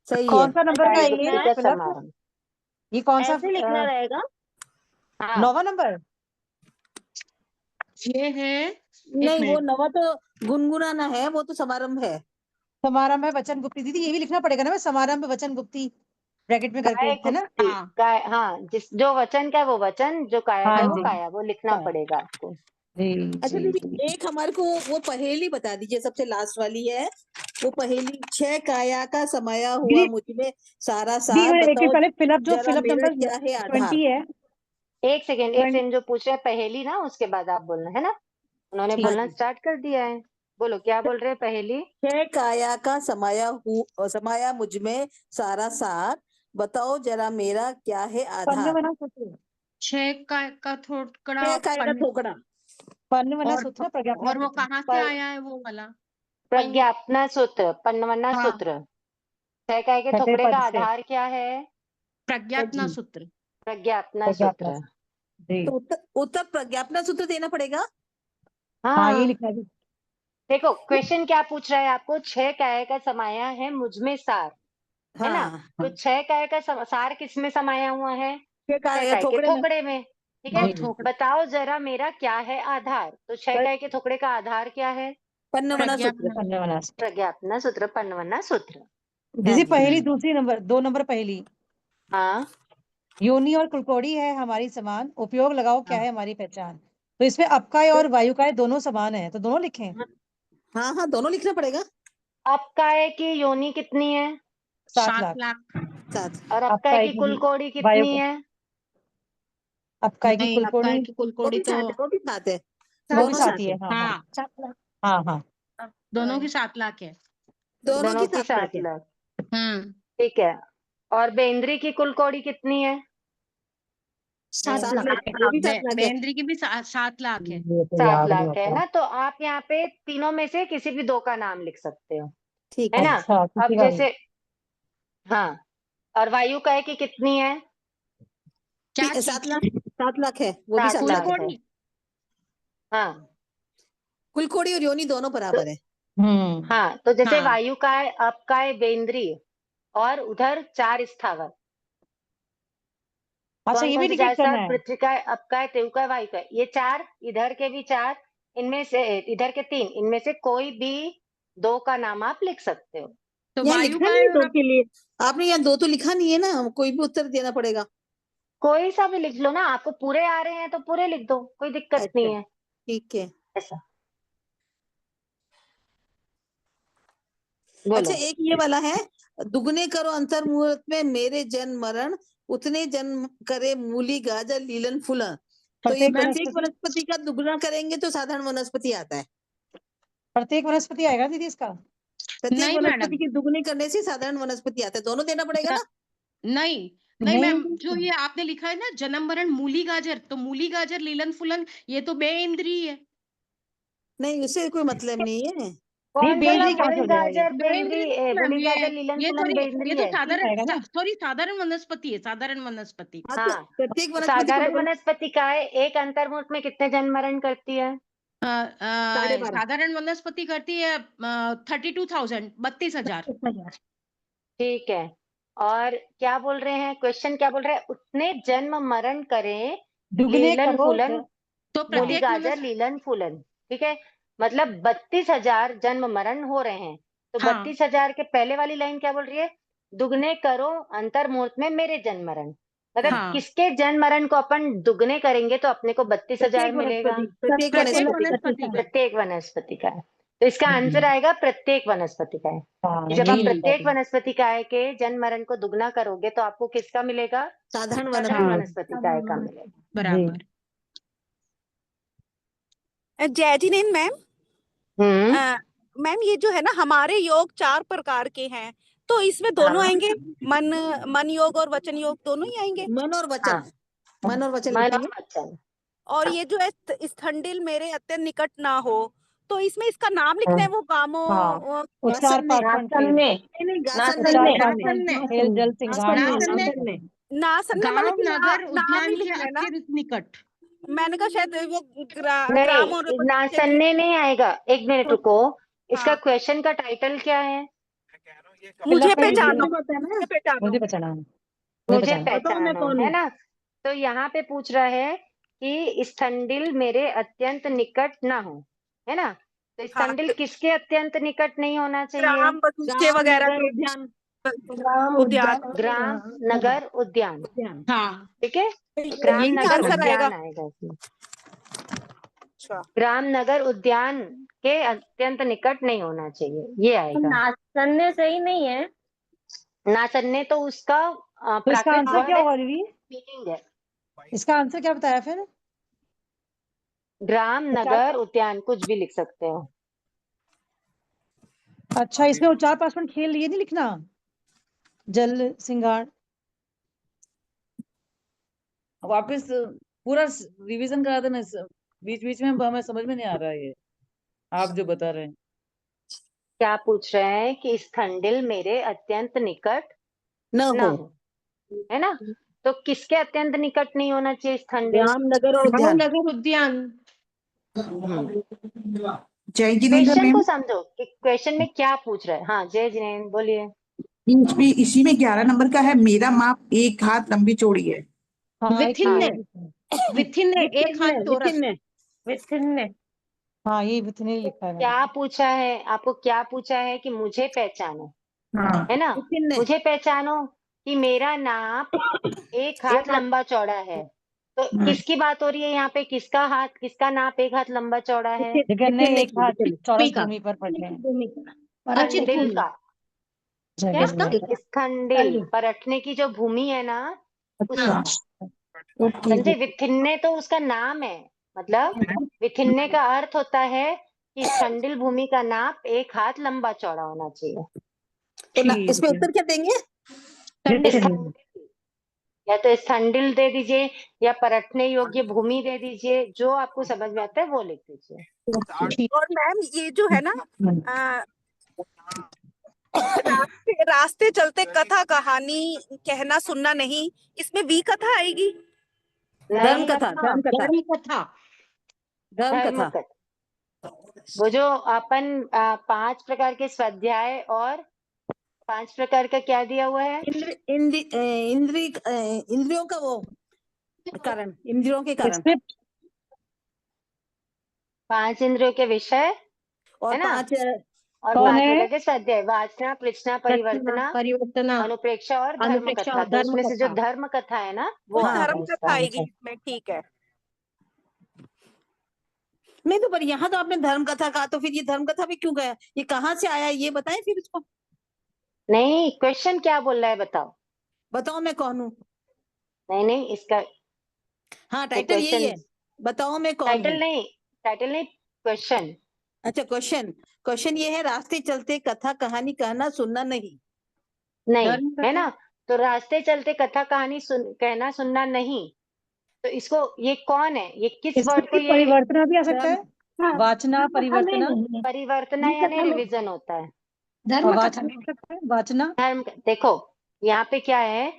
सही है। कौन सा नंबर ऐसे का काय है लिखना ये गुप्ती है, का फिलअप? समारंभ। ये कौन सा ऐसे लिखना रहेगा। हाँ, 9वां नंबर? ये है, एक नहीं वो मिनट। नवा तो गुनगुनाना है, वो तो समारंभ है। समारंभ है वचन गुप्ती। दीदी ये भी लिखना पड़ेगा ना, मैं समारंभ वचन गुप्ती ब्रैकेट में करके, काय है ना? गुप्ती, हाँ काय, हाँ, जिस जो वचन का है वो वचन, जो काया हाँ का है वो जी, काया, वो लिखना हाँ, पड़ेगा आपको। जी अच्छा जी दीदी, जी। एक हमारे को वो पहेली बता दीजिए, सबसे लास्ट वाली है वो पहेली। छह काया का समाया हुआ दीदी मुझ में सारा दी सार, एक एक बताओ पहले फिलअप, जो जरा फिलअप मेरा नंबर क्या है आधार। 20 है। एक सेकेंड, एक 20, सेकेंड, जो पूछ रहे हैं पहेली ना, उसके बाद आप बोलना है ना। उन्होंने ठीक हाँ बोलना जी। स्टार्ट कर दिया है। बोलो, क्या बोल रहे हैं पहेली? छह काया का समाया मुझ में सारा सार, बताओ जरा मेरा क्या है पन्न आधार। मना सूत्र। छह का थोड़ा छह काया का ठोकरा। पन्न मना और सूत्र, प्रज्ञापना और वो सूत्र। कहाँ से पर आया है वो वाला? प्रज्ञापना सूत्र, पन्नवना हाँ सूत्र। छह काय के छठे थोकड़े का पद से। आधार क्या है? प्रज्ञापना जी, सूत्र। प्रज्ञापना प्रज्ञापना सूत्र। सूत्र। जी, तो उत्तर उत्तर प्रज्ञापना सूत्र देना पड़ेगा। हाँ ये हाँ, लिखना है। देखो क्वेश्चन क्या पूछ रहा है आपको। छह काय का समाया है मुझ में सार, है ना? हाँ तो छह काय का सार किस में समाया हुआ है? छह छह काया काय के ठोकरे में। थोकड़े में। ठीक है, और जी, थोक बताओ जरा मेरा क्या है आधार। तो छह काय के थोकड़े का आधार क्या है? पन्नवना सूत्र। प्रज्ञापना। पन्न मना सूत्र। प्रज्ञापना सूत्र, पन्नवना सूत्र। हाँ जैसे जी। पहली दूसरी नंबर 2 नंबर पहली। हाँ, योनि और कुलकोड़ी है हमारी समान, उपयोग लगाओ क्या हाँ है हमारी पहचान। तो इसमें अपकाय और वायुकाय दोनों समान है, तो दोनों लिखें। हाँ हाँ दोनों लिखना पड़ेगा। अपकाय की योनि कितनी है? 7 7 लाख। लाख। साथ। और अपकाय अपकाय की की कुल कौड़ी वायु, कितनी है? अपकाय की नहीं, आपका कुलकोड़ी है कि कुल वो कोड़ी भी तो साथ है, वो भी साथ है। वो भी दोनों साथ ही साथ है। है। हाँ हाँ। हाँ 7 लाख। हाँ हाँ। दोनों की 7 लाख है। दोनों दोनों की की 7 लाख 7 है। लाख। हम्म। ठीक है। और बेंद्री की कुल कौड़ी कितनी है? 7 7 लाख लाख है, वो भी 7 लाख है। बेंद्री की भी 7 लाख है। ये तो 7 याद नहीं लाख है होता। ना, तो आप यहाँ पे तीनों में से किसी भी दो का नाम लिख सकते हो, ठीक है है। ना? अच्छा, अब किसी का भी। जैसे, हाँ, और वायु काय की कितनी है? क्या की? 7 लाख, 7 लाख है, वो भी 7 7 कुल लाख लाख है। है। कोड़ी। हाँ, कुलकोड़ी और योनि दोनों बराबर है। हाँ, तो जैसे हाँ। वायु का है, अप का है बेंद्रीय, और उधर 4 स्थावर। अच्छा, कौन ये कौन भी से डिसाइड 4 करना स्थावर? है। पृथ्वी का है, अप का है, तेउ का है, वायु का है। ये 4, इधर के भी 4, इनमें से इधर के 3, इनमें से कोई भी 2 का नाम आप लिख सकते हो। तो यहाँ वायु लिखा का नहीं है है और दो के लिए, आपने यहाँ दो तो लिखा नहीं है ना, कोई भी उत्तर देना पड़ेगा। कोई सा भी लिख लो ना, आपको पूरे आ रहे हैं तो पूरे लिख दो, कोई दिक्कत अच्छा, नहीं है ठीक है। ऐसा। अच्छा, बोलो। एक ये वाला है, दुगने करो अंतर मुहूर्त में मेरे जन्म मरण, उतने जन्म करे मूली गाजर लीलन फूलन। तो ये प्रत्येक प्रत्येक वनस्पति, वनस्पति का दुगना करेंगे तो साधारण वनस्पति आता है। प्रत्येक वनस्पति आएगा दीदी इसका। प्रत्येक नहीं वनस्पति मैडम, की दुगनी करने से साधारण वनस्पति आता है, दोनों देना पड़ेगा ना। नहीं नहीं नहीं, मैम, जो ये आपने लिखा है ना जन्म मरण मूली गाजर, तो मूली गाजर लीलन फूलन ये तो बेइंद्रिय है। नहीं, उससे कोई मतलब नहीं है। कौन बोला बेंद्री कहाँ से मूली हो जाएगा ये? गाजर बेइंद्रिय बेंद्री? नहीं मैम, मूली गाजर लीलन ये फूलन सॉरी, ये बेंद्री तो है। साधारण आएगा ना। सॉरी साधारण वनस्पति है, साधारण वनस्पति। हाँ, तो हाँ, प्रत्येक वनस्पति को साधारण दुगना वनस्पति का है, एक अंतर्मुहूर्त में कितने जन्म मरण करती है? 12.5। साधारण वनस्पति करती है 32,000, 32,000। ठीक है। और क्या बोल रहे हैं, क्वेश्चन क्या बोल रहे हैं? उतने जन्म मरण करें दुगने लीलन करो फूलन, तो मूली प्रत्येक गाजर लीलन फूलन। ठीक है, मतलब 32,000 जन्म मरण हो रहे हैं। तो हाँ 32,000 के पहले वाली लाइन क्या बोल रही है? दुगने करो अंतर मुहूर्त में मेरे जन्म मरण। मतलब हाँ, किसके जन्म मरण को अपन दुगने करेंगे तो अपने को 32,000 मिलेगा? प्रत्येक प्रत्येक वनस्पति वनस्पति का। प्रत्येक वनस्पति का है। तो इसका आंसर आएगा प्रत्येक वनस्पति का है। हाँ, जब आप यही प्रत्येक वनस्पति काय के जन्म मरण को दुगना करोगे तो आपको किसका मिलेगा? साधारण साधारण वनस्पति। वनस्पति काय का मिलेगा। बराबर। जय जिनेन्द्र मैम। हम्म, मैम ये जो है ना हमारे योग 4 प्रकार के हैं, तो इसमें दोनों हाँ आएंगे, मन योग और वचन योग दोनों ही आएंगे। मन और हाँ, वचन, मन और वचन मन और लिखेंगे। वचन। और ये जो है स्थंडिल मेरे अत्यंत निकट ना हो, तो इसमें इसका नाम लिखना है, वो गामो हाँ, उच्चार गासन ने, पाठन खेल, नहीं गासन उच्चार ने, पाठ नासन ने, खेल जल सिंगार नासन ने, ने। नासन ने मतलब गांव कि नगर नाम ही उद्यान के लिखना है ना। अत्यंत निकट। मैंने कहा शायद वो ग्राम और नहीं, नासन्ने नहीं आएगा, एक मिनट रुको। इसका हाँ, क्वेश्चन का टाइटल क्या है? मुझे फिलअप पहचानो, कीजिए। मुझे पहचानो। मुझे पहचाना, मुझे पहचानो, है ना? तो यहाँ पे पूछ रहा है कि स्थंडिल मेरे अत्यंत निकट ना हो, है ना? तो हाँ, स्थंडिल किसके अत्यंत निकट नहीं होना चाहिए? ग्राम बगीचे गांव वगैरह नगर के उद्यान, उद्यान। ग्राम नगर उद्यान। हाँ, ठीक है, ग्राम यही नगर आंसर आएगा। उद्यान आएगा इसमें। अच्छा, ग्राम नगर उद्यान के अत्यंत निकट नहीं होना चाहिए, ये आएगा। नाचने सही नहीं है। नासन्ने तो उसका तो इसका प्राकृत आंसर वर्ड क्या है, होगा दीदी? मीनिंग है। इसका आंसर क्या बताया फिर? ग्राम उच्चार, नगर उद्यान कुछ भी लिख सकते हो। अच्छा, इसमें उच्चार पाठन खेल ये नहीं लिखना, जल सिंगार। वापस पूरा रिवीजन करा देना, बीच बीच में हमें समझ में नहीं आ रहा है ये आप जो बता रहे हैं। क्या पूछ रहे हैं कि स्थंडिल मेरे अत्यंत निकट न ना हो। हो, है ना? तो किसके अत्यंत निकट नहीं होना चाहिए स्थंडिल? ग्राम नगर और गांव उद्यान। नगर उद्यान। जय जिनेन्द्र क्वेश्चन मैम, को समझो कि क्वेश्चन में क्या पूछ रहा है। हाँ, जय जिनेन्द्र बोलिए। इसी में 11 नंबर का है, मेरा माप 1 हाथ लंबी चौड़ी है। हाँ, एक विथिन्ने, मिनट। विथिन्ने एक हाथ चौरस। विथिन्ने। हाँ, ये इतने लिखा है मैंने। क्या पूछा है आपको? क्या पूछा है कि मुझे पहचानो, हाँ, है ना? विथिन्ने। मुझे पहचानो कि मेरा नाप 1 हाथ लंबा चौड़ा है। तो किसकी बात हो रही है यहाँ पे? किसका हाथ, किसका नाप 1 हाथ लंबा चौड़ा है? जगन्ने एक हाथ चौरस का। भूमि पर पड़े हैं। अचित स्थंडिल भूमि। का। जगन्ने स्थंडिल परखने की जो भूमि है ना, उसका। ओके। समझे? विथिन्ने तो उसका नाम है, मतलब विथिन्ने का अर्थ होता है कि स्थंडिल भूमि का नाप 1 हाथ लंबा चौड़ा होना चाहिए। तो ठीक इसमें है। उत्तर क्या देंगे? स्थंडिल, या तो स्थंडिल दे दीजिए या परखने योग्य भूमि दे दीजिए, जो आपको समझ में आता है वो लिख दीजिए। और मैम ये जो है ना रास्ते चलते कथा कहानी कहना सुनना नहीं, इसमें वी कथा आएगी। धर्म नहीं, कथा, धर्म कथा, धर्म कथा। धर्म धर्म कथा। कथा। वो जो अपन 5 प्रकार के स्वाध्याय और 5 प्रकार का क्या दिया हुआ है? इंद्रियों का वो कारण, इंद्रियों के कारण, स्क्रिप्ट 5 इंद्रियों के विषय और है ना? 5 और कौन 5 है? प्रकार के स्वाध्याय, वासना, पृच्छना, परिवर्तना, परिवर्तना, अनुप्रेक्षा और धर्म अनुप्रेक्षा कथा। और तो धर्म उसमें से जो कथा। धर्म कथा है ना, वो वो हाँ, आता धर्म है कथा इसका आएगी आंसर। इसमें, ठीक है। नहीं तो पर यहाँ तो आपने धर्म कथा कहा, तो फिर ये धर्म कथा भी क्यों गया, ये कहाँ से आया ये बताएं फिर इसको। नहीं, क्वेश्चन क्या बोल रहा है बताओ? बताओ मैं कौन हूँ। नहीं, इसका हाँ टाइटल यही क्वेश्चन, है, बताओ मैं कौन हूँ। टाइटल नहीं, क्वेश्चन। अच्छा क्वेश्चन ये है, रास्ते चलते कथा कहानी कहना सुनना नहीं। नहीं धर्म है कथा। ना? तो रास्ते चलते कथा कहानी कहना सुनना नहीं, तो इसको, ये कौन है? ये किस इसमें वर्ड को भी ये परिवर्तना भी आ सकता है, वाचना परिवर्तना, परिवर्तना यानी रिविजन होता है। और वाचना भी हो सकता है, वाचना। देखो यहाँ पे क्या है,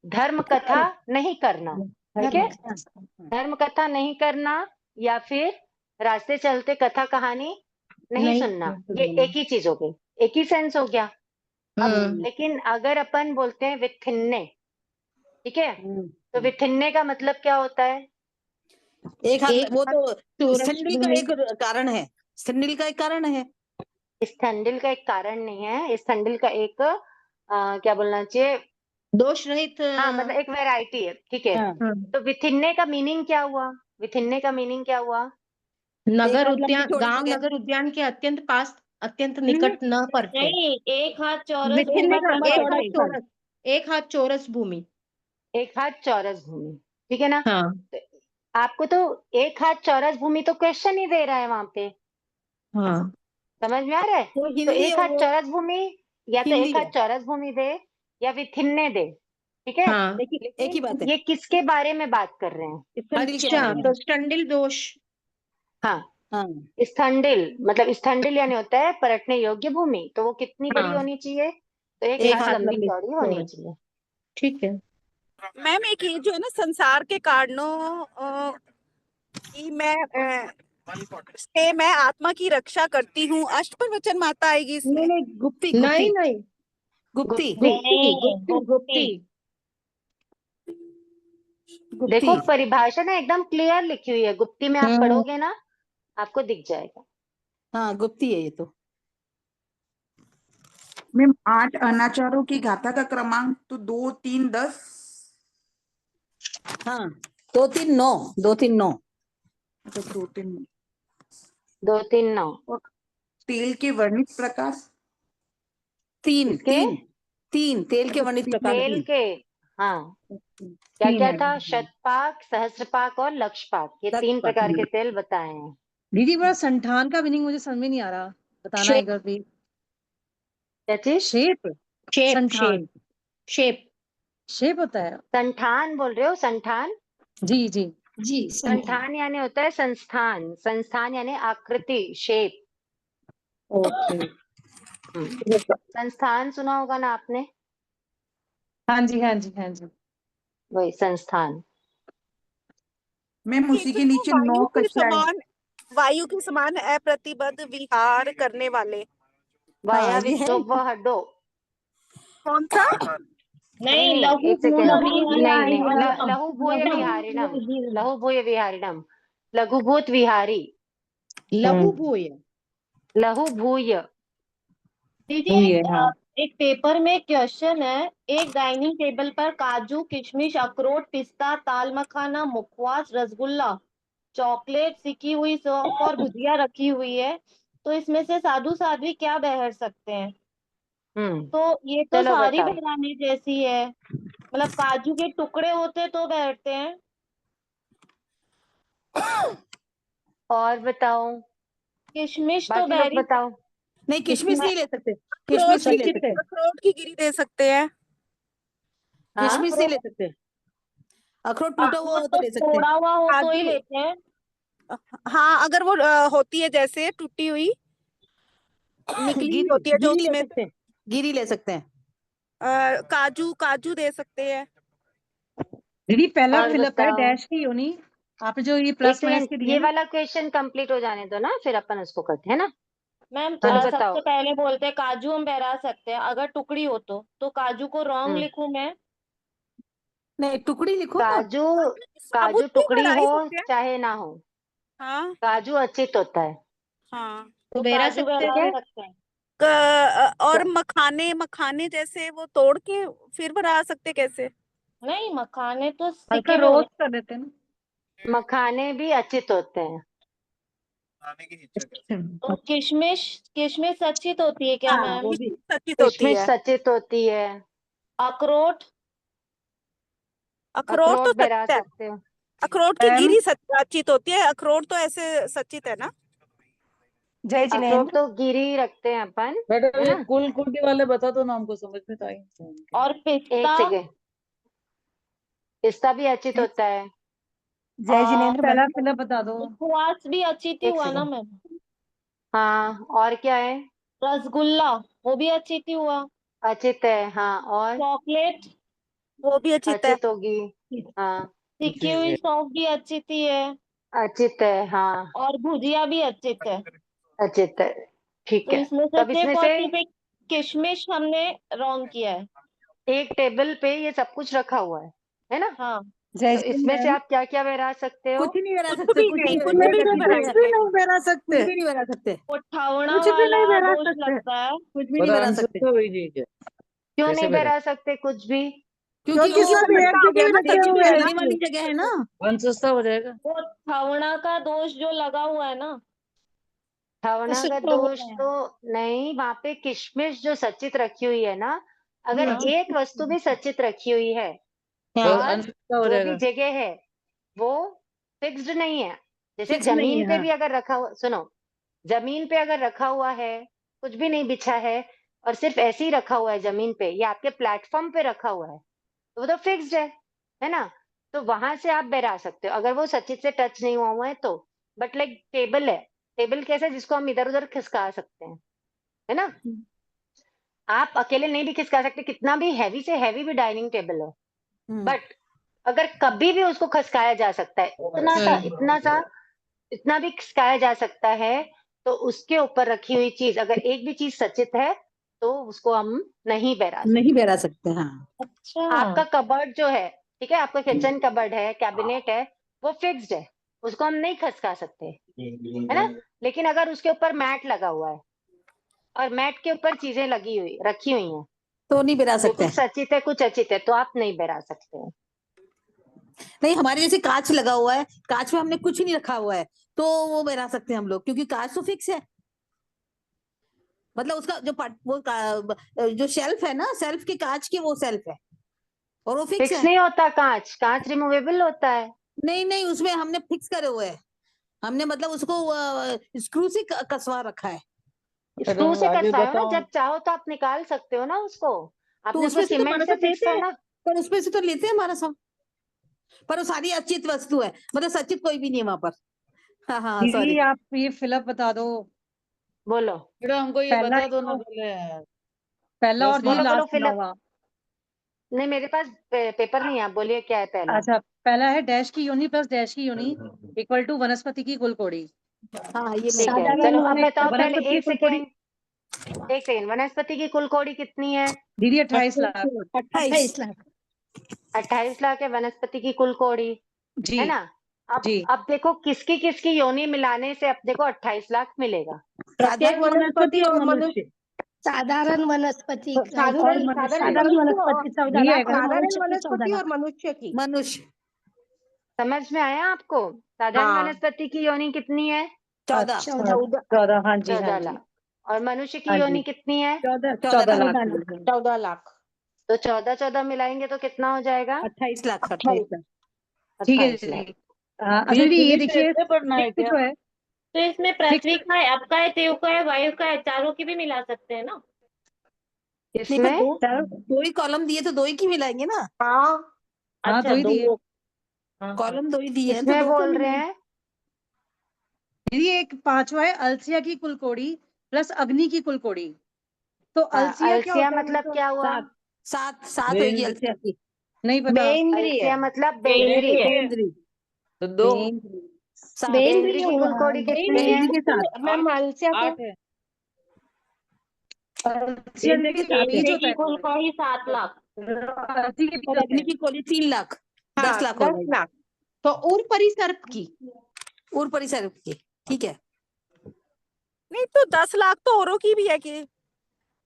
धर्म कथा नहीं करना, ठीक है? धर्म कथा नहीं करना या फिर रास्ते चलते कथा कहानी नहीं सुनना, ये एक ही चीज हो गई, एक ही सेंस हो गया। अब लेकिन अगर अपन बोलते हैं विथिन्ने, ठीक है, तो विथिन्ने का मतलब क्या होता है? एक हाथ, एक वो हाथ तो चौरस स्थंडिल का भूमि। एक कारण है, स्थंडिल का एक कारण है। स्थंडिल का एक कारण नहीं है, स्थंडिल का एक क्या बोलना चाहिए, दोष रहित। हाँ मतलब एक वैरायटी है, ठीक है। हाँ। तो विथिन्ने का मीनिंग क्या हुआ? विथिन्ने का मीनिंग क्या हुआ? नगर एक हाथ लंबी उद्यान, चौड़ी गांव जगह। नगर उद्यान के अत्यंत पास, अत्यंत निकट न परखे। नहीं, एक हाथ चौरस विथिन्ने का भूमि एक का हाथ चौरस, एक हाथ चौरस भूमि। एक हाथ चौरस भूमि, ठीक है ना? हाँ तो आपको तो एक हाथ चौरस भूमि तो क्वेश्चन ही दे रहा है वहां पे, हाँ। समझ में आ रहा है? वो तो हिंदी एक है, हाथ वो चौरस भूमि, या तो हिंदी एक हाथ है, चौरस भूमि दे या विथिन्ने दे, ठीक है? हाँ एक ही बात है। ये किसके बारे में बात कर रहे हैं? स्थंडिल के अच्छा, बारे में। तो स्टंडिल दोष। हाँ, हाँ स्थंडिल मतलब स्थंडिल यानी होता है पलटने योग्य भूमि, तो वो कितनी बड़ी हाँ, होनी चाहिए? तो एक एक हाथ हाथ लंबी लंबी चौड़ी होनी चौड़ी। चाहिए। ठीक है। मैम एक ये जो है ना संसार के कारणों की मैं आत्मा की रक्षा करती हूँ, अष्टप्रवचन माता आएगी नहीं इसमें। नहीं, गुप्ती नहीं गुप्ती नहीं, गुप्ती गुप्ती गुप्ती गुप्ती। देखो गुप्ती। परिभाषा ना एकदम क्लियर लिखी हुई है, गुप्ती में आप पढ़ोगे ना आपको दिख जाएगा। हाँ गुप्ती है ये तो। मैम 8 अनाचारों की गाथा का क्रमांक तो 2, 3, 10। हाँ 2, 3, 9, 2, 3, 9। अच्छा 2, 3। 2, 3, 9 तेल के वर्णित प्रकार 3 किसके? 3 3 तेल के वर्णित प्रकार तेल 3। के, हाँ क्या क्या था? शतपाक, सहस्रपाक और लक्षपाक, ये 3 प्रकार के तेल बताए हैं। दीदी बड़ा संठान का मीनिंग मुझे समझ में नहीं आ रहा, बताना शेप। एक बार प्लीज। क्या चीज? शेप, शेप संठान, शेप शेप। शेप होता है। संठान बोल रहे हो? संठान, जी जी, संठान यानी होता है संस्थान, संस्थान यानी आकृति, शेप। ओके। संस्थान सुना होगा ना आपने? हाँ जी हाँ जी हाँ जी। वही संस्थान। मैम ये उसी जो के नीचे 9 वायु के कक्षाएं। समान, वायु के समान अप्रतिबद्ध विहार करने वाले, वाया ये है। विद्योव हड्डो। कौन सा? नहीं लघु एक सेकेंड, नहीं विहारिणम। लघु भूय विहारिणम, लघु भूय विहारिणम, लघुभूत विहारी, लघु भूय। लघु भूय। दीदी हुई है हाँ। एक पेपर में क्वेश्चन है, एक डाइनिंग टेबल पर काजू, किशमिश, अखरोट, पिस्ता, ताल मखाना, मुखवास, रसगुल्ला, चॉकलेट, सिकी हुई सौंफ और भुजिया रखी हुई है, तो इसमें से साधु साध्वी क्या बहर सकते हैं? तो ये तो चलो सारी बताओ। बहराने जैसी है, मतलब काजू के टुकड़े होते तो बैठते हैं। और बताओ, किशमिश तो बाकी लोग बहरी। बताओ। नहीं किशमिश नहीं ले सकते, अखरोट किशमिश नहीं ले संचित सकते, है। अखरोट की गिरी दे सकते हैं। हाँ किशमिश नहीं ले सकते। अखरोट टूटा हुआ हो तो तो ले सकते हैं। तोड़ा हुआ हो तो ही काजू, लेते हैं। हाँ अगर वो होती है जैसे टूटी हुई, निकली हुई होती है जो गिरी ले उसमें, सकते हैं, गिरी ले सकते हैं। काजू काजू दे सकते हैं। दीदी पहला और फिलअप है, बताओ। डैश की योनी। आपने जो ये एक प्लस माइनस सेकंड, के दिए ये ना, वाला क्वेश्चन कंप्लीट हो जाने दो ना, फिर अपन उसको करते हैं ना। मैम चलो सबसे बताओ। पहले बोलते हैं काजू हम बहरा सकते हैं अगर टुकड़ी हो तो काजू को रॉन्ग हम्म। लिखूं मैं? नहीं, टुकड़ी लिखो ना। काजू, साबुत काजू भी टुकड़ी बना ही हो सकते हैं। चाहे ना हो, हाँ काजू अचित होता है। हाँ। तो बहरा काजू सकते बहरा हैं। सकते हैं। और मखाने मखाने जैसे वो तोड़ के फिर बना सकते कैसे? नहीं, मखाने तो हल्का सीखे हुए रोस्ट होते कर देते हैं ना। मखाने भी अचित होते हैं। तो किशमिश किशमिश अच्छी तो होती है क्या हाँ, मैम? वो भी सचित होती किशमिश है। सचित होती है। अखरोट? अखरोट तो अखरोट बहरा सचित है। सकते हो। अखरोट की मैम, गिरी सचित होती है, अखरोट तो ऐसे सचित है ना। जय अखरोट जिनेंद्र, तो गिरी रखते हैं अपन, मैडम है ये ना। कुल कोटी वाले बता दो ना, हमको समझ में तो आई नहीं। और एक पिस्ता? सेकेंड, पिस्ता भी अचित होता है। जय और जिनेंद्र पहला फिलअप बता दो। उपवास भी अच्छी थी एक हुआ ना सेकेंड, मैम? हाँ और क्या है? रसगुल्ला वो भी अच्छी थी हुआ। अचित है, हाँ। और चॉकलेट? वो भी अचित है। अचित होगी, हाँ। सिकी जी हुई जी। सौंफ भी अच्छी थी है। अचित है, हाँ। और भुजिया भी अच्छित है। अचित है, ठीक तो है। इसमें से तब सिर्फ इसमें और से सिर्फ एक किशमिश हमने रॉन्ग किया है। एक टेबल पे ये सब कुछ रखा हुआ है ना। हाँ। जय तो इसमें से जिनेंद्र, आप क्या क्या बहरा सकते हो? कुछ ही नहीं बहरा कुछ सकते, भी कुछ नहीं, ही कुछ नहीं भी नहीं कुछ बनाएंगे। भी नहीं बहरा कुछ सकते, भी नहीं बना सकते, वो ठवना कुछ भी नहीं वाला बना दोष सकते, लगता है। कुछ भी और नहीं बहरा आंसर सकते, तो वही चीज है। क्यों कैसे नहीं बहरा? बहरा सकते कुछ भी? क्योंकि क्योंकि वो सब एक जगह जगह ना रखे सचिव हुए हैं ना। रहने वाली जगह है ना। आंसर हो जाएगा। वो ठवना का दोष जो लगा हुआ है ना। भावना का दोष तो नहीं, वहां पे किशमिश जो सचित रखी हुई है ना, अगर हाँ। एक वस्तु भी सचित रखी हुई है तो और आंसर हो जो भी जाएगा। जगह है वो फिक्स्ड नहीं है। जैसे फिक्स नहीं जमीन है, पे हाँ। भी अगर रखा हुआ, सुनो, जमीन पे अगर रखा हुआ है, कुछ भी नहीं बिछा है और सिर्फ ऐसे ही रखा हुआ है जमीन पे या आपके प्लेटफॉर्म पे रखा हुआ है, तो वो तो फिक्स्ड है ना। तो वहां से आप बहरा सकते हो अगर वो सचित से टच नहीं हुआ है तो। बट लाइक टेबल है, टेबल कैसे जिसको हम इधर उधर खिसका सकते हैं, है ना। आप अकेले नहीं भी खिसका सकते, कितना भी हैवी से हैवी भी डाइनिंग टेबल हो, बट अगर कभी भी उसको खसकाया जा सकता है, इतना भी खसकाया जा सकता है, तो उसके ऊपर रखी हुई चीज अगर एक भी चीज सचित है तो उसको हम नहीं बहरा सकते। नहीं बहरा सकते, हाँ। अच्छा। आपका कबर्ड जो है, ठीक है, आपका किचन कबर्ड है, कैबिनेट है, वो फिक्स्ड है, उसको हम नहीं खसका सकते, है ना। लेकिन अगर उसके ऊपर मैट लगा हुआ है और मैट के ऊपर चीजें रखी हुई हैं, तो नहीं बहरा जो सकते कुछ सचित है कुछ अचित है, तो आप नहीं बहरा सकते हैं। नहीं, हमारे जैसे कांच लगा हुआ है, कांच में हमने कुछ नहीं रखा हुआ है, तो वो बहरा सकते हैं हम लोग, क्योंकि कांच तो फिक्स है। मतलब उसका जो जो शेल्फ है ना, शेल्फ के कांच के वो शेल्फ है और वो फिक्स फिक्स है। नहीं होता, कांच कांच रिमूवेबल होता है। नहीं नहीं, उसमें हमने फिक्स करे हुए है, हमने मतलब उसको स्क्रू से कसवा रखा है। स्क्रू से आगे कसवाए हो ना, बताओ। जब चाहो तो आप निकाल सकते हो ना उसको। तो आपने उसको उसमें से तो सीमेंट हमारा से सब फिक्स लेते हैं, करना। पर उसमें से तो लेते हैं हमारा सब, पर वो सारी अचित वस्तु है, मतलब सचित कोई भी नहीं है वहां पर। हाँ हाँ, सॉरी। दीदी आप ये फिलअप बता दो। बोलो बेटा हमको ये पहला बता दो ना तो पहले यार। पहला और 10 दीदी बोलो मार्क्स। बोलो लास्ट फिलअप। होगा। नहीं मेरे पास पेपर नहीं है, आप बोलिए क्या है पहला। अच्छा, पहला है डैश की यूनि प्लस डैश की यूनि इक्वल टू वनस्पति की कुल कोड़ी। हाँ, ये ठीक है, मैं चलो अब बताओ पहले, वनस्पति की एक कुल कोड़ी सेकेंड एक सेकेंड, वनस्पति की कुल कोड़ी कितनी है? दीदी 28 लाख। 28 लाख। 28 लाख है वनस्पति की कुल कोड़ी, जी है ना। अब जी। अब देखो किसकी किसकी योनि मिलाने से अब देखो 28 लाख मिलेगा। प्रत्येक साधारण वनस्पति और मनुष्य। मनुष्य। साधारण वनस्पति और साधारण मनुष्य, साधारण वनस्पति 14 ये है लाख और ना। साधारण वनस्पति और मनुष्य की। मनुष्य समझ में आया आपको? साधारण हाँ। वनस्पति की योनि कितनी है? 14 अच्छा, 14 14, हाँ जी, हाँ 14 जी, लाख। और मनुष्य की हाँ योनि जी, कितनी है? 14 लाख। 14 लाख। तो 14 मिलाएंगे तो कितना हो जाएगा? 28 लाख। 28 लाख। ठीक है 28 लाख। दीदी। अच्छा ये दीदी ये फिजिक्स देखिए, ऐसे पढ़ना है फिक्स क्या? जो है, तो इसमें फिक्स पृथ्वी का है, अप का है, देव का है, वायु का है, चारों की भी मिला सकते हैं ना। नहीं, पर इसमें दो ही कॉलम दिए तो दो ही की मिलाएंगे ना। हाँ। हाँ अच्छा, दो ही दिए दो। हाँ। कॉलम दो ही दिए हैं तो इसमें दो को बोल रहे मिलाएंगे। हैं दीदी। एक पांचवा है अलसिया की कुल कोड़ी प्लस अग्नि की कुल कोड़ी। तो अलसिया क्या अलसिया होता है मतलब मतलब? क्या हुआ? सात सात होगी अलसिया की। नहीं पता। बेंद्रिय। अलसिया मतलब बेंद्री। बेंद्री। तो 2 सात बेंद्री की कुल कोड़ी कितनी है? बेंद्री के साथ मैम अलसिया को 8 है। अर्चियन के 7 बेंद्री है। की कुल कोड़ी 7 लाख। अर्ची के और अग्नि की कोड़ी 3 लाख, 10 लाख हो 10 जाएगा। लाख। तो उर्परी सर्प की उर परिसर की, ठीक है। नहीं तो 10 लाख तो औरों की भी है कि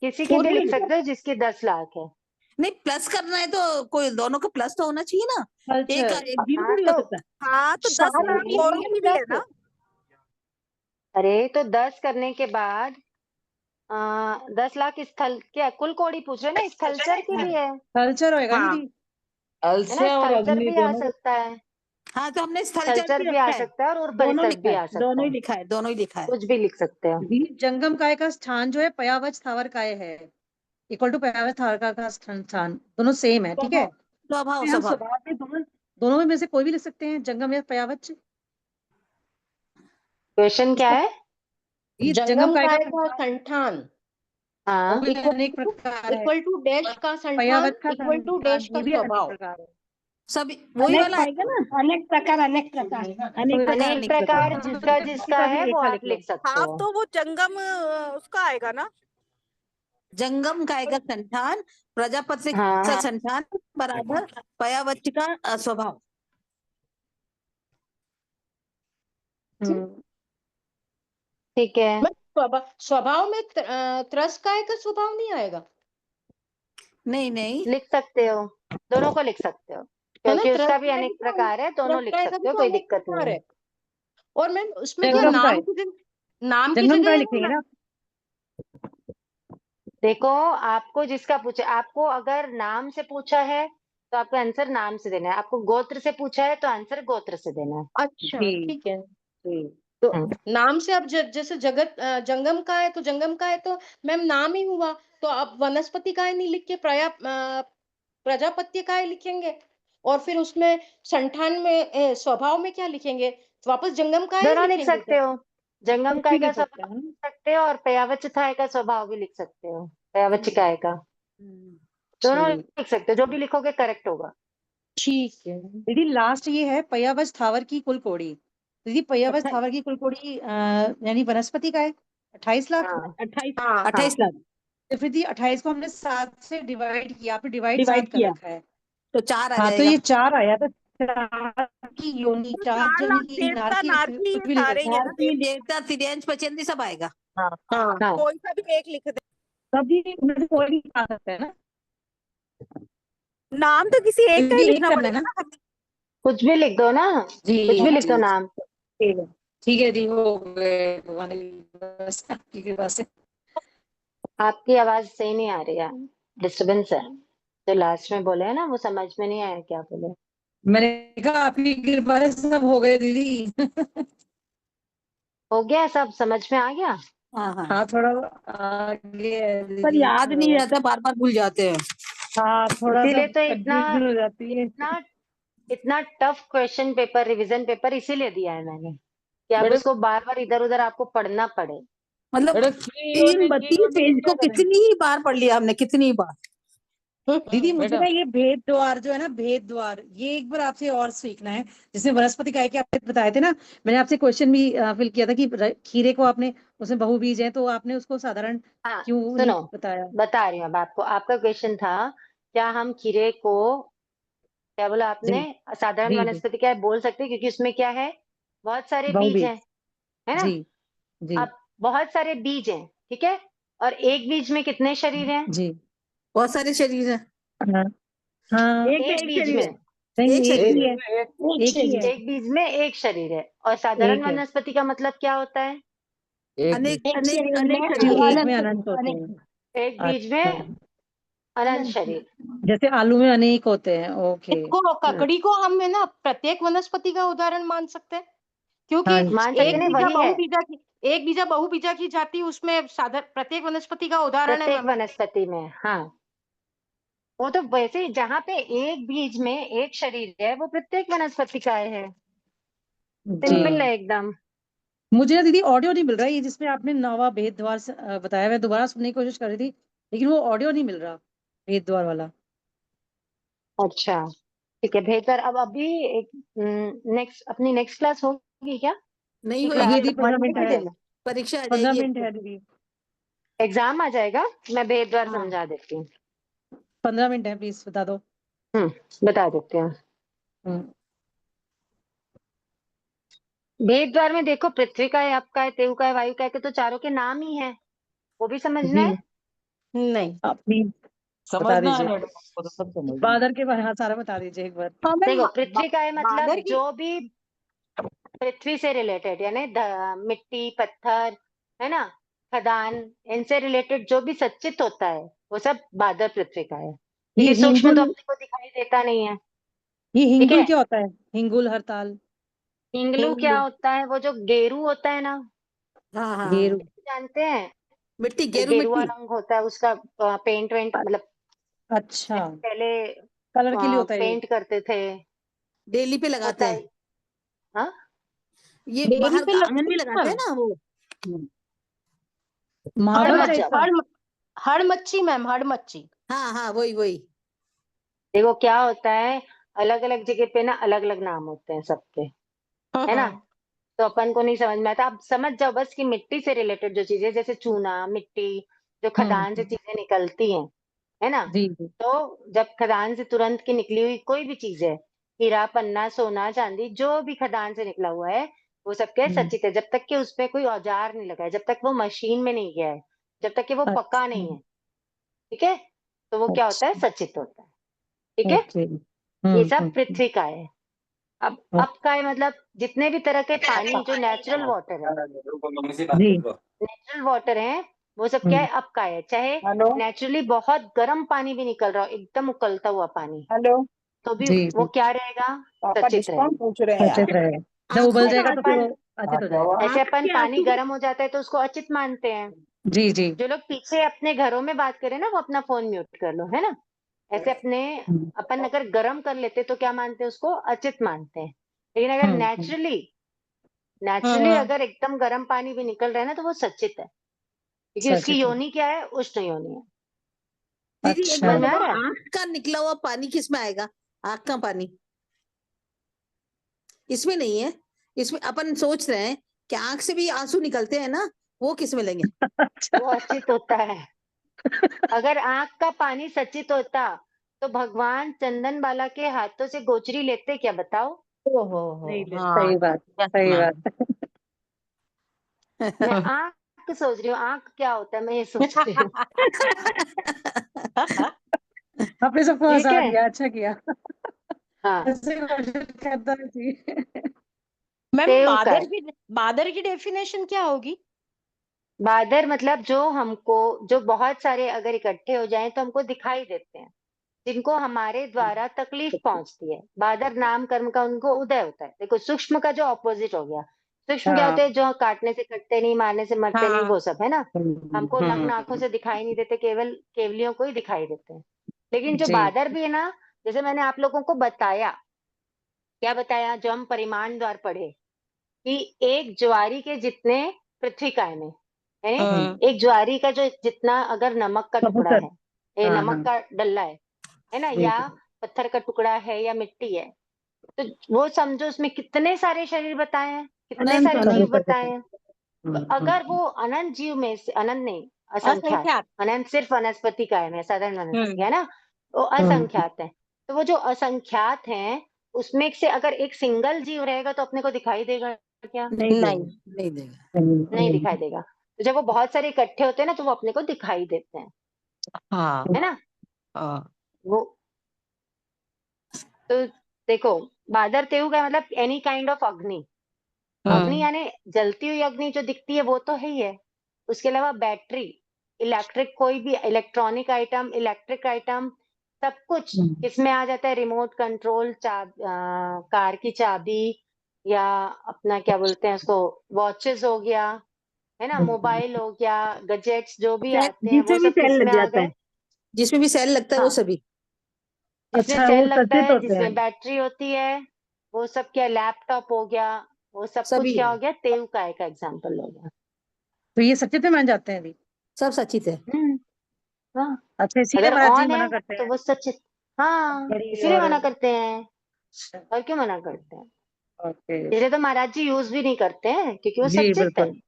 किसी की भी लिख सकते हो जिसकी 10 लाख है। नहीं प्लस करना है तो कोई दोनों का प्लस तो होना चाहिए ना, एक का कल्चर एक भी हाँ थोड़ी हो तो सकता है। हाँ तो 10 सात लाख लाख औरों की भी है ना। अरे तो 10 करने के बाद 10 लाख स्थल क्या कुल कोड़ी पूछ रहे हो ना, स्थलचर की भी है कल्चर होएगा हाँ। दीदी। है ना, अलसिया और स्थलचर अग्नि भी आ दोनों सकता है, हाँ तो हमने स्थलचर स्थलचर भी भी आ रखा है, सकता है और दोनों उर्परिसर्प लिखा भी है, आ सकता दोनों ही है, लिखा है, दोनों ही लिखा है। कुछ भी लिख सकते हो। दीदी जंगम काय का स्थान जो है पयावज स्थावर काय है, इक्वल टू पयावज स्थावर का स्थान दोनों सेम है, ठीक है। स्वभाव हम स्वभाव स्वभाव में दोनों में से कोई भी लिख सकते हैं, जंगम या पयावज। क्वेश्चन क्या है? ये जंगम काय काय का का संठान हाँ वो भी अनेक प्रकार है। इक्वल टू डैश का संठान पयावज का इक्वल टू संतान, डैश ये का भी अनेक स्वभाव। प्रकार है। सभी वही वाला है। अनेक प्रकार अनेक अनेक प्रकार जिसका जिसका है वो आप लिख सकते हाँ हो। तो वो जंगम उसका आएगा ना। जंगम काय का संठान, प्रजापति हाँ का संठान बराबर पयावच का स्वभाव। ठीक है, स्वभाव में त्रस काय का स्वभाव नहीं आएगा, नहीं नहीं लिख सकते हो, दोनों को लिख सकते हो है ना। क्योंकि त्रस उसका भी काय अनेक का प्रकार है, दोनों त्रस लिख काय का सकते भी हो, तो कोई अनेक दिक्कत प्रकार नहीं है। है। और मैम उसमें क्या जंगम काय, नाम की जंगम जगह काय वो लिखेंगे ना। देखो आपको जिसका पूछे, आपको अगर नाम से पूछा है तो आपको आंसर नाम से देना है, आपको गोत्र से पूछा है तो आंसर गोत्र से देना है। अच्छा जी ठीक है। जी। तो नाम से अब जैसे जंगम का है तो जंगम का है तो मैम नाम ही हुआ, तो अब वनस्पति काय नहीं लिख के प्रजापत्य काय लिखेंगे, और फिर उसमें संठान में स्वभाव में क्या लिखेंगे, वापस जंगम काय ही दोनों लिख लिखेंगे सकते क्या? हो, जंगम कुछ काय भी का लिख सकते स्वभाव हैं। लिख सकते हो और पयावच थाय का स्वभाव भी लिख सकते हो, पयावच काय का दोनों ठीक लिख सकते हो, जो भी लिखोगे करेक्ट होगा। ठीक है। दीदी लास्ट ये है पयावज स्थावर की कुल कोड़ी। दीदी पयावज स्थावर की कुल कोड़ी यानी वनस्पति का है 28 लाख। हाँ 28 हाँ 28 लाख तो फिर 28 को हमने 7 से डिवाइड किया, आपने डिवाइड डिवाइड 7 कर किया रखा है। तो 4 आ हाँ तो जाएगा। ये 4 आया, तो 4 की योनि, तो 4 4 जन लाख की देवता नारकी नारकी कुछ ये भी लिख सारे सकते ही है हैं। ना। भारतीय देवता तिर्यंश पचेंदी सब आएगा। हाँ हाँ कोई सा भी एक लिख दे, तभी उनमें से कोई भी आ सकता है ना। नाम तो किसी एक का ही दीदी एक लिखना करना है पड़ेगा ना। ना। कुछ भी लिख दो ना, जी कुछ भी लिख दो जी नाम। ठीक है, ठीक है दी, हो गए भगवान की बस आपकी कृपा से। आपकी आवाज सही नहीं आ रही है, डिस्टरबेंस है, तो लास्ट में बोले है ना वो समझ में नहीं आया क्या बोले। मैंने कहा आपकी कृपा से सब हो गए दीदी। हो गया सब, समझ में आ गया। हाँ हाँ हाँ थोड़ा आगे है पर दीदी, याद थोड़ा नहीं बहुत। रहता, बार बार भूल जाते हैं। हाँ थोड़ा सा इसीलिए तो इतना कंफ्यूजन हो जाती है। इतना इतना tough question paper, revision paper इसीलिए दिया है मैंने कि आप मैडम उसको बार बार इधर उधर आपको पढ़ना पड़े। मतलब मैडम 32 पेज को कितनी ही बार पढ़ लिया हमने, कितनी बार। दीदी मुझे बेटा ना ये भेद द्वार जो है ना, भेद द्वार, ये एक बार आपसे और सीखना है, जिसमें वनस्पति काय के आपने बताए थे ना। मैंने आपसे क्वेश्चन भी फिल किया था कि खीरे को आपने, उसमें बहुबीज है तो आपने उसको साधारण हाँ क्यों नहीं सुनो, बताया। बता रही हूँ अब आपको। आपका क्वेश्चन था क्या हम खीरे को, क्या बोला आपने, जी साधारण जी जी वनस्पति क्या है बोल सकते हैं क्योंकि उसमें क्या है, बहुत सारे बीज बहुबीज। हैं, है ना। जी जी अब बहुत सारे बीज हैं, ठीक है, और एक बीज में कितने शरीर हैं? जी। बहुत सारे शरीर है, हाँ हाँ एक बीज में, नहीं, एक एक शरीर ही है। है, एक ही है, एक बीज में एक शरीर है, और साधारण एक है। वनस्पति का मतलब क्या होता है? अनेक एक अनेक शरीर अनेक में जी शरीर। एक में अनंत होते हैं। एक बीज अच्छा, में अनंत शरीर। जैसे आलू में अनेक होते हैं, ओके। इसको ककड़ी को हम है ना प्रत्येक वनस्पति का उदाहरण मान सकते हैं, क्योंकि हाँ मान सकते एक नहीं, बीजा वही है बहुबीजा की एक बीजा बहुबीजा की जाति उसमें प्रत्येक वनस्पति का उदाहरण है प्रत्येक मैम। वनस्पति में। हाँ वो तो वैसे ही, जहाँ पे एक बीज में एक शरीर है वो प्रत्येक वनस्पति का है, जी। सिंपल है एकदम। मुझे ना दीदी ऑडियो नहीं मिल रहा है, ये जिसमें आपने नवा भेद द्वार बताया, मैं दोबारा सुनने की कोशिश कर रही थी लेकिन वो ऑडियो नहीं मिल रहा, भेद द्वार वाला। अच्छा ठीक है भेदद्वार। अब अभी एक अपनी नेक्स्ट क्लास होगी क्या? नहीं कि होगी, दीदी 15 मिनट परीक्षा है, परीक्षा आ 15 जाएगी मिनट अब है तो। दीदी, एग्जाम आ जाएगा, मैं भेदद्वार हाँ। समझा देती हूँ। 15 मिनट है, प्लीज बता दो। बता देती हूँ। हम्म, भेदद्वार में देखो, पृथ्वी का है, आप का है, तेऊ का है, वायु का है, के तो चारों के नाम ही है, वो भी समझना जी है। नहीं। आप प्लीज बता समझना है दीजिए, मैडम, आपको तो सब समझना है। बादल के बारे, हाँ सारा बता दीजिए एक बार। हाँ मैम, देखो पृथ्वी का है मतलब बादर की जो भी पृथ्वी से रिलेटेड, यानी मिट्टी, पत्थर, है ना, खदान, इनसे रिलेटेड जो भी सच्चित होता है वो सब बादर पृथ्वी का है। ये क्योंकि सूक्ष्म तो हिंगुल, अपने को दिखाई देता नहीं है। ये ठीक हिंगुल है। क्या होता है? हिंगुल हड़ताल, हिंगलू क्या होता है? वो जो गेरू होता है ना, हाँ हाँ, गेरू, जानते हैं? मिट्टी, एक गेरू गेरुआ मिट्टी। रंग होता है उसका, पेंट वेंट मतलब अच्छा, पहले कलर के लिए होता है ये? पेंट करते थे। डेली पे लगाते होता हैं, है। हाँ, ये डेयरी बाहर पे आंगन लगती में है लगाते हैं मैम। ना वो। हड़ मार्बल समझ टाइप जाओ। का? हड़ मच्छी मैम, हड़ मच्छी। हाँ हाँ, वही वही। देखो क्या होता है, अलग अलग जगह पे ना अलग अलग नाम होते हैं सबके, है ना। तो अपन को नहीं समझ में आता, आप समझ जाओ बस कि मिट्टी से रिलेटेड जो चीजें, जैसे चूना, मिट्टी, जो खदान से हम्म, चीजें निकलती हैं, है ना। जी जी, तो जब खदान से तुरंत की निकली हुई कोई भी चीज है, हीरा, पन्ना, सोना, चांदी, जो भी खदान से निकला हुआ है, वो सब क्या है? हम्म, सचित है। जब तक कि उसपे कोई औजार नहीं लगा है, जब तक वो मशीन में नहीं गया है, जब तक कि वो पक्का अच्छा, नहीं है, ठीक है, तो वो क्या होता है? अच्छा, सचित होता है। ठीक है। ओके, ये सब पृथ्वी का है। अब ओके, का है मतलब जितने भी तरह के पानी जो नेचुरल वाटर है, जी, नेचुरल वाटर है, वो सब क्या हम्म, है? अब का है। चाहे हेलो नेचुरली बहुत गर्म पानी भी निकल रहा हो, एकदम उकलता हुआ पानी, हेलो, तो भी जी वो जी, क्या रहेगा? पापा सचित डिस्काउंट रहेगा। पूछ रहे हैं सचेत यार। रहे, जब आंखों उबल के जाएगा जैसे तो फिर आंसू, वो अचित हो जाएगा। ऐसे आंखों अपन के पानी आंसू भी। गर्म हो जाता है तो उसको अचित मानते हैं। जी जी, जो लोग पीछे अपने घरों में बात करें ना, वो अपना फोन म्यूट कर लो, है ना। ऐसे हम्म, अपन अगर गर्म कर लेते तो क्या मानते हैं? उसको अचित मानते हैं। लेकिन अगर हम्म, नेचुरली अगर एकदम गर्म पानी भी निकल रहा है ना, तो वो सचित है, क्योंकि उसकी सचेत है, योनि क्या है? उष्ण योनि है। दीदी एक अच्छा, बात समझ में आ बताओ, रहा है? आंख का निकला हुआ पानी किस में आएगा? आंख का पानी इसमें नहीं है। इसमें अपन सोच रहे हैं कि आंख से भी आंसू निकलते हैं ना, वो किस में लेंगे? अच्छा, वो अचित होता है। अगर आंख का पानी सचित होता तो भगवान चंदन बाला के हाथों से गोचरी लेते क्या? बताओ। ओहो नहीं हो, ले, हाँ। सही बात, यस सही मैम। बात। मैं आंख सोच रही हूँ, आंख क्या होता है, मैं ये सोच रही हूँ। आपने सबको ठीक हंसा है। दिया, अच्छा किया। हाँ, ऐसे क्वेश्चन करता है जी। मैम तेव का है। बादर की डेफिनेशन क्या होगी? बादर मतलब जो हमको, जो बहुत सारे अगर इकट्ठे हो जाएं तो हमको दिखाई देते हैं, जिनको हमारे द्वारा तकलीफ पहुंचती है। बादर नाम कर्म का उनको उदय होता है। देखो सूक्ष्म का जो ऑपोजिट हो गया, सूक्ष्म क्या हाँ, होते हैं? जो काटने से कटते नहीं, मारने से मरते नहीं, हाँ। वो सब, है ना। हमको नग्न आंखों हम्म, से दिखाई नहीं देते, केवल केवलियों को ही दिखाई देते हैं। लेकिन जो जी, बादर भी है ना, जैसे मैंने आप लोगों को बताया, क्या बताया? जो हम परिमाण द्वार पढ़े कि एक ज्वारी के जितने पृथ्वी काय में, यानी हम्म, एक ज्वारी का जो जितना अगर नमक का टुकड़ा कबूतर, है, ये हाँ नमक हाँ, का डल्ला है ना, जी या जी, पत्थर का टुकड़ा है या मिट्टी है, तो वो समझो उसमें कितने सारे शरीर बताए हैं, कितने अनंत सारे जीव अनंत। कबूतर बताए का, हैं। तो अगर वो अनंत जीव में से, अनंत नहीं, असंख्यात, असंख्यात। अनंत सिर्फ वनस्पति का है, साधारण वनस्पति हम्म। है ना, वो हम्म, असंख्यात है। तो वो जो असंख्यात हैं, उसमें से अगर एक सिंगल जीव रहेगा तो अपने को दिखाई देगा क्या? नहीं नहीं। देगा, नहीं देगा। नहीं, नहीं नहीं, दिखाई देगा। तो जब वो बहुत सारे इकट्ठे होते हैं ना, तो वो अपने को दिखाई देते हैं, हाँ है ना। हाँ। वो तो देखो, बादर तेऊ का मतलब एनी काइंड ऑफ अग्नि। अग्नि हम्म। यानी जलती हुई अग्नि जो दिखती है वो तो है ही है। उसके अलावा बैटरी, इलेक्ट्रिक, कोई भी इलेक्ट्रॉनिक आइटम, इलेक्ट्रिक आइटम, सब कुछ हम्म, किसमें आ जाता है? रिमोट कंट्रोल, कार की चाबी, या अपना क्या बोलते हैं उसको, वॉचेस हो गया, है ना, मोबाइल हो गया, गजेट्स जो भी आते हैं, वो जिसमें भी सब सेल किस लग में आ जाता गए? है, जिसमें भी सेल लगता है वो हाँ, सभी। जिसमें अच्छा, सेल वो लगता सचेत है, होते हैं, जिसमें बैटरी होती है, वो सब क्या? लैपटॉप हो गया, वो सब कुछ सभी क्या है, हो गया? तेव काय का एग्जाम्पल हो गया। तो ये सचेत में मान जाते हैं अभी? सब सचित है। हम्म। हाँ, अच्छा, इसीलिए अगर महाराज जी ऑन मना है करते तो हैं। वो सचित, हाँ, बड़ी इसीलिए और मना करते हैं। अच्छा, और क्यों मना करते हैं? ओके। इसलिए तो महाराज जी यूज भी नहीं करते हैं, क्योंकि वो जी सच्चित है, बिल्कुल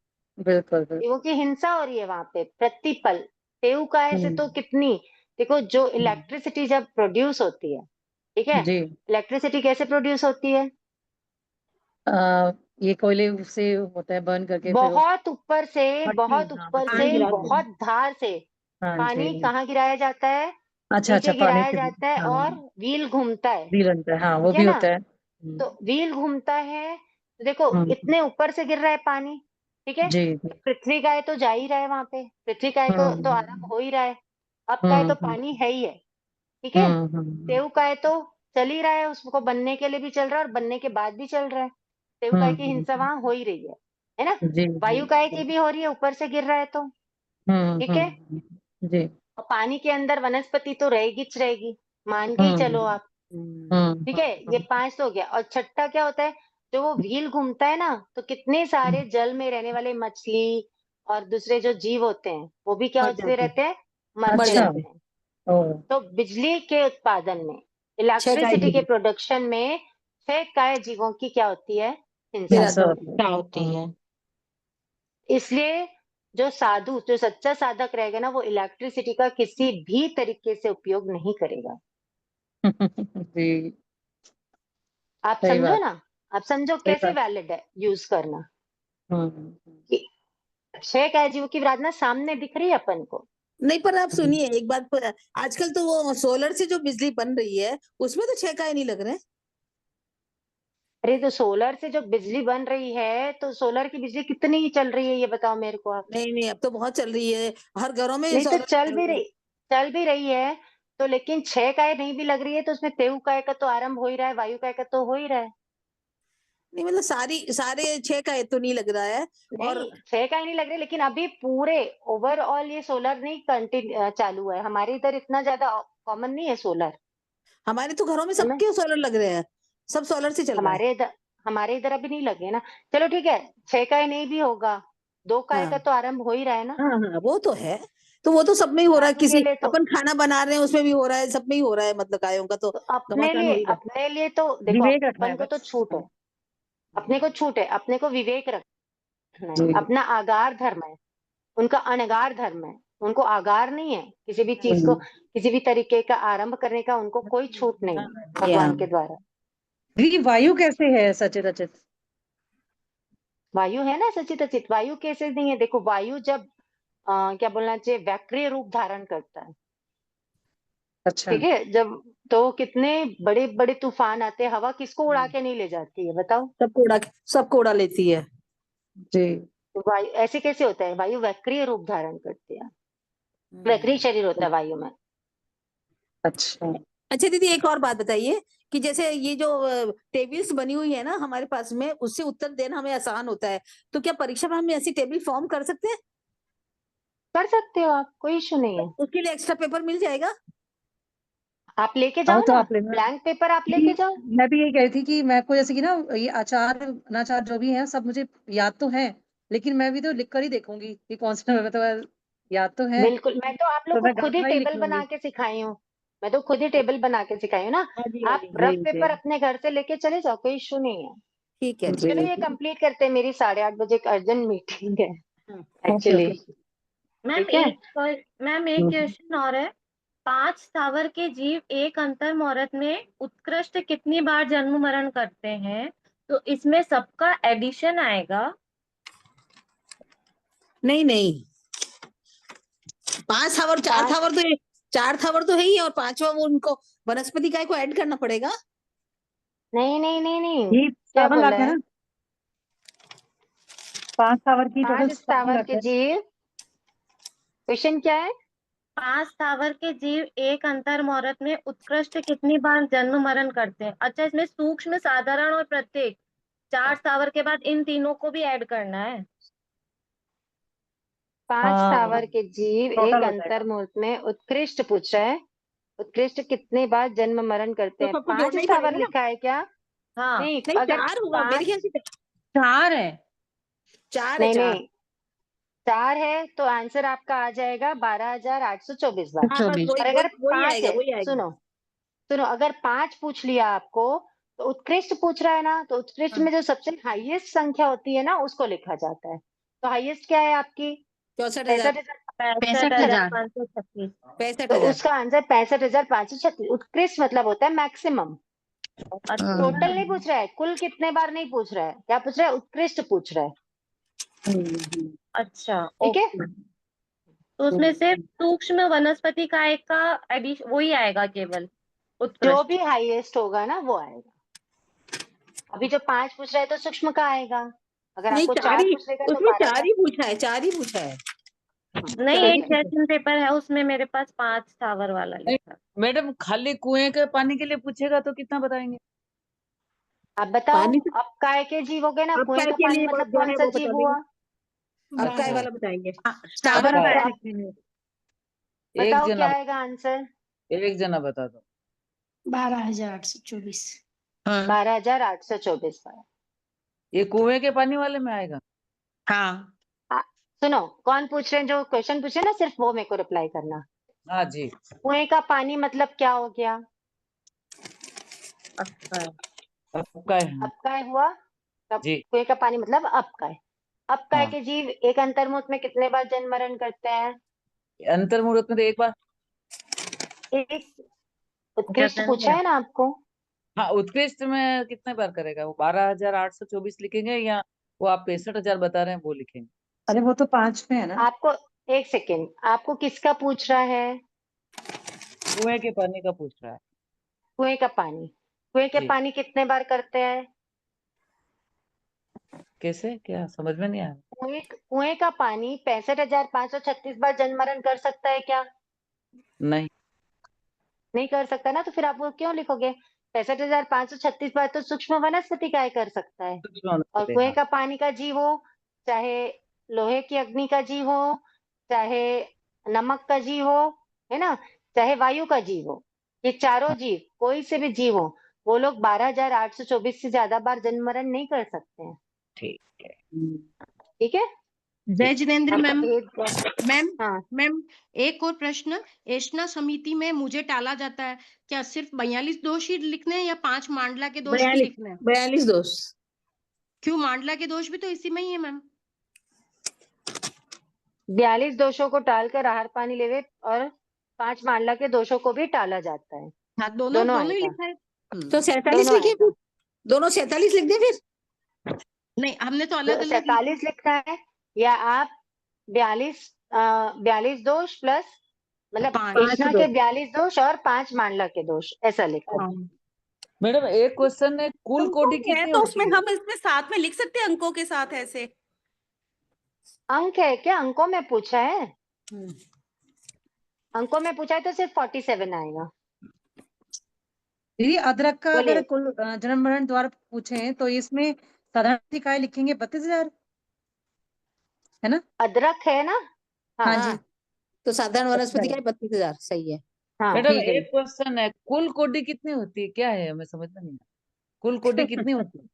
बिल्कुल बिल्कुल। क्योंकि हिंसा हो रही है वहां पे प्रतिपल। टेऊ काय से तो हम्म, कितनी, देखो जो हम्म, इलेक्ट्रिसिटी जब प्रोड्यूस होती है, ठीक है, जी इलेक्ट्रिसिटी कैसे प्रोड्यूस होती है? ये कोयले से होता है बर्न करके फिर उस बहुत ऊपर से, भट्टी, बहुत हाँ ऊपर भट्टी से, में गिराते हैं। बहुत धार से हाँ पानी जी। कहाँ गिराया जाता है? अच्छा अच्छा, नीचे पानी गिराया से भी, जाता है हाँ और व्हील घूमता है, भी बनता है, हाँ वो ठीक है भी ना? होता है। तो व्हील घूमता है, तो देखो हम्म, इतने ऊपर से गिर रहा है पानी, ठीक है, जी जी। तो पृथ्वी का है तो जा ही रहा है वहां पे, पृथ्वी का है को तो आराम हम्म हो ही रहा है। अब का है तो हम्म पानी है ही है, ठीक है। हम्म टेऊ का है तो चल ही रहा है, उसको बनने के लिए भी चल रहा है और बनने के बाद भी चल रहा है। टेऊ काय की हिंसा हम्म, वहां हो ही रही है ना? जी जी वायु काय जी। की भी हो रही है, ऊपर से गिर रहा है तो, ठीक है। जी। और पानी के अंदर वनस्पति तो रहेगी, मान के ही चलो हम्म आप, ठीक है। ये 5 तो हो गया, और छठा क्या होता है? जो वो व्हील घूमता है ना, तो कितने सारे जल में रहने वाले मछली और दूसरे जो जीव होते हैं, वो भी क्या मर होते जाते हैं, रहते हैं? मर मरते अच्छा। जाते रहते हैं। हैं। ओ। तो बिजली के उत्पादन में, छह काय इलेक्ट्रिसिटी के जीव प्रोडक्शन में 6 काय जीवों की क्या होती है? हिंसा हिंसा होती विरासत है। होती है। क्या होती है। इसलिए जो साधु, जो सच्चा साधक रहेगा ना, वो इलेक्ट्रिसिटी का किसी भी तरीके से उपयोग नहीं करेगा। जी। आप सही समझो बात। ना, आप समझो सही कैसे बात। वैलिड है यूज करना। हम्म कि 6 काय जीवों की विराधना सामने दिख रही है अपन को। नहीं, पर आप हम्म। सुनिए एक बात पर, आजकल तो वो सोलर से जो बिजली बन रही है उसमें तो 6 काय नहीं लग रहे। अरे तो सोलर से जो बिजली बन रही है, तो सोलर की बिजली कितनी चल रही है ये बताओ मेरे को आप। नहीं नहीं, अब तो बहुत चल रही है, हर घरों में नहीं तो सोलर लगे हुए हैं। चल भी रही है, तो लेकिन 6 काय नहीं भी लग रही है, तो उसमें तेऊ काय का तो आरंभ हो ही रहा है, वायु काय का तो हो ही रहा है। नहीं मतलब सारे 6 काय तो नहीं लग रहा है। और नहीं 6 काय नहीं लग रही, लेकिन अभी पूरे ओवरऑल ये सोलर नहीं कंटिन्यू चालू है, हमारे इधर इतना ज्यादा कॉमन नहीं है सोलर, हमारे तो घरों में है ना? सबके सोलर लग रहे हैं, सब सोलर से चल रहा है। हमारे इधर अभी नहीं लगे ना। चलो ठीक है, 6 काय नहीं भी होगा, 2 काय हाँ का तो आरंभ हो ही रहा है ना। हाँ हाँ, वो तो है। तो वो तो सब में ही हो रहा है, साधु के किसी लिए तो, अपन खाना बना रहे हैं उसमें भी हो रहा है, सब में ही हो रहा है, मतलब गायों का तो घमासान हो ही रहा अपने लिए तो देखो, विवेक रखना है अपन को तो बस। छूट है, अपने को छूट है, अपने को विवेक रखना है, जी। अपना आगार धर्म है, उनका अनगार धर्म है। उनको आगार नहीं है किसी भी चीज को, हम्म। किसी भी तरीके का आरंभ करने का, उनको कोई छूट नहीं है है। या भगवान के द्वारा। दीदी वायु कैसे है सचित अचित? वायु है ना सचित अचित, वायु कैसे नहीं है? देखो वायु जब क्या बोलना चाहिए, वैक्रिय रूप धारण करता है, अच्छा। ठीक है, जब, तो कितने बड़े बड़े तूफान आते हैं, हवा किसको उड़ा के नहीं ले जाती है बताओ? सबको उड़ा लेती है। जी। तो वायु ऐसे कैसे होता है? वायु वैक्रिय रूप धारण करती है, वैक्रिय शरीर होता है वायु में। अच्छा। अच्छा दीदी, एक और बात बताइए कि जैसे ये जो टेबल्स बनी हुई है ना हमारे पास में, उससे उत्तर देना हमें आसान होता है, तो क्या परीक्षा में हम ऐसी टेबल फॉर्म कर सकते हैं? कर सकते हो आप, कोई इशू नहीं है। उसके लिए एक्स्ट्रा पेपर मिल जाएगा? आप लेके आओ जाओ तो ना, आप लेना। ब्लैंक पेपर आप जी, लेके जाओ। मैं भी यही कह रही थी कि मैं को जैसे कि ना ये आचार अनाचार जो भी है सब मुझे याद तो है, लेकिन मैं भी तो लिख कर ही देखूंगी कि कौन सा मतलब याद तो है, बिल्कुल, मैं तो आप लोग तो को मैं खुद ही गाथा ही लिख टेबल लूंगी। बना के सिखाई हूँ, मैं तो खुद ही टेबल बना के सिखाई हूँ ना। हाँ जी हाँ आप जी, जी रफ जी पेपर अपने घर से लेके चले जाओ, कोई इशू नहीं है। ठीक है जी ठीक चलो है। ये कंप्लीट करते हैं, मेरी 8:30 बजे एक अर्जेंट मीटिंग है हाँ, ओके एक्चुअली, ओके। ठीक है। मैम एक क्वेश्चन और है। 5 स्थावर के जीव एक अंतर मुहूर्त में उत्कृष्ट कितनी बार जन्म मरण करते हैं? तो इसमें सबका एडिशन आएगा? नहीं नहीं, 5 थावर 4 थावर 5 तो 4 थावर तो है ही, और 5वां वो उनको वनस्पति काय को ऐड करना पड़ेगा। नहीं नहीं नहीं नहीं, ये क्या 57 लाख बोला है है? ना, 5 टावर की टोटल 5 57 स्थावर लाख के है। जीव, क्वेश्चन क्या है? 5 स्थावर के जीव एक अंतर मुहूर्त में उत्कृष्ट कितनी बार जन्म मरण करते हैं? अच्छा, इसमें सूक्ष्म, साधारण और प्रत्येक 4 स्थावर के बाद इन तीनों को भी ऐड करना है। 5 हाँ स्थावर के जीव एक टोटल हो अंतर जाएगा। मुहूर्त में उत्कृष्ट पूछ रहा है, उत्कृष्ट कितने बार जन्म मरण करते तो हैं? सबको 5 जोड़ना ही स्थावर पड़ेगा ना। लिखा है क्या? हाँ। नहीं, नहीं, अगर 4 होगा मेरे 5, ख्याल से। 4 है। 4 है, नहीं 4। नहीं, 4 है तो आंसर आपका आ जाएगा 12,824 बार। हाँ बस 24। वही और वही अगर वही 5 आएगा, है, वही आएगा। सुनो, सुनो, अगर 5 पूछ लिया आपको तो उत्कृष्ट पूछ रहा है ना, तो उत्कृष्ट में जो सबसे हाईएस्ट संख्या होती है ना उसको लिखा जाता है। तो हाईएस्ट क्या है आपकी? 64,000 65,536। 65,000 तो उसका आंसर 65,536। उत्कृष्ट मतलब होता है मैक्सिमम। टोटल नहीं पूछ रहा है, कुल कितने बार नहीं पूछ रहा है, क्या पूछ रहा है? उत्कृष्ट पूछ रहा है। अच्छा, ठीक है। ओके। तो उसमें सिर्फ सूक्ष्म वनस्पति काय का एडिशन वही आएगा केवल, जो उत्कृष्ट। भी हाईएस्ट होगा ना वो आएगा। अभी जो 5 पूछ रहा है तो सूक्ष्म का आएगा। अगर नहीं, आपको 4 पूछ लेगा तो उसमें 12 चार ही पूछा है, 4 ही पूछा है। नहीं, ठीक एक है। क्वेश्चन पेपर है उसमें मेरे पास 5 टावर वाला लिखा। मैडम खाली कुएं के पानी के लिए पूछेगा तो कितना बताएंगे? आप बताओ, पानी अब काय के जीव हो गए ना, अब कुएं काय का के पानी लिए वो मतलब जो कौन है सा वो जीव बता हुआ? देंगे। अब काय वाला बताएंगे। टावर अब का अब एक बताओ जना क्या आएगा आंसर? एक जना बता दो। 12,824। 12,824। ये कुएं के पानी वाले में आएगा? हाँ, सुनो, कौन पूछ रहे हैं? जो क्वेश्चन पूछे ना सिर्फ वो मेरे को रिप्लाई करना। हाँ जी। कुएं का पानी मतलब क्या हो गया? अच्छा, आपका है। अब काय हुआ? तब जी। कुएं का पानी मतलब अब काय। अब काय हाँ। के जीव एक अंतर्मुख में कितने बार जन्म मरण करते हैं? अंतर्मुहूर्त में तो एक बार। एक। उत्कृष्ट पूछा जगन्य। है ना आपको? हाँ, उत्कृष्ट में कितने बार करेगा? वो 12,824 लिखेंगे या वो आप 65,000 बता रहे हैं वो लिखेंगे? अरे वो तो 5 में है ना। आपको एक सेकेंड, आपको किसका पूछ रहा है? कुएं के पानी का पूछ रहा है। कुएं का पानी। कुएं के जी। पानी कितने बार करते हैं? कैसे, क्या समझ में नहीं आया? कुएं का पानी 65,536 बार जन्म मरण कर सकता है क्या? नहीं। नहीं कर सकता ना, तो फिर आप वो क्यों लिखोगे? 65,536 बार तो सूक्ष्म वनस्पति काय कर सकता है। और कुएं हाँ। का पानी का जीव हो, चाहे लोहे की अग्नि का जीव हो, चाहे नमक का जीव हो, है ना, चाहे वायु का जीव हो, ये चारों जीव कोई से भी जीव हो, वो लोग 12,824 से ज्यादा बार जन्म मरण नहीं कर सकते हैं। ठीक है। ठीक है। जय जिनेन्द्र आपका मैम। भेद। मैम हाँ, मैम, एक और प्रश्न। एशना समिति में मुझे टाला जाता है, क्या सिर्फ 42 दोष ही लिखने हैं या 5 मांडला के दोष भी 42 लिखने हैं? 42 दोष। क्यों, मांडला के दोष भी तो इसी में ही है मैम। 42 दोषों को टालकर आहार पानी लेवे और 5 मांडला के दोषों को भी टाला जाता है। हाँ, दोनों दोनों ही आएगा। लिखा है। तो 47 दोनों लिखे आएगा। फिर, दोनों 47 लिख दे फिर। नहीं, हमने तो अलग अलग 47 लिखना है, या आप 42 दोष प्लस, मतलब 5। एशना के 42 दोष और 5 मांडला के दोष, ऐसा लिखो। मैडम एक क्वेश्चन है, कुल कोटि है कितनी तो होती उसमें है? हम इसमें साथ में लिख सकते हैं अंकों के साथ ऐसे। अंक है क्या? अंकों में पूछा है? अंकों में पूछा है तो सिर्फ 47 आएगा। दीदी अदरक का बोलिए। अगर कुल जन्म मरण द्वारा पूछे तो इसमें साधारण काय लिखेंगे 32,000, है ना? अदरक है ना? हाँ हाँ जी। तो साधारण वनस्पति का 32,000। 32,000 सही है। हाँ। मैडम ठीक है। एक क्वेश्चन है, कुल कोटि कितनी होती है? क्या है, हमें समझ में नहीं आया। कुल कोटि कितनी होती है?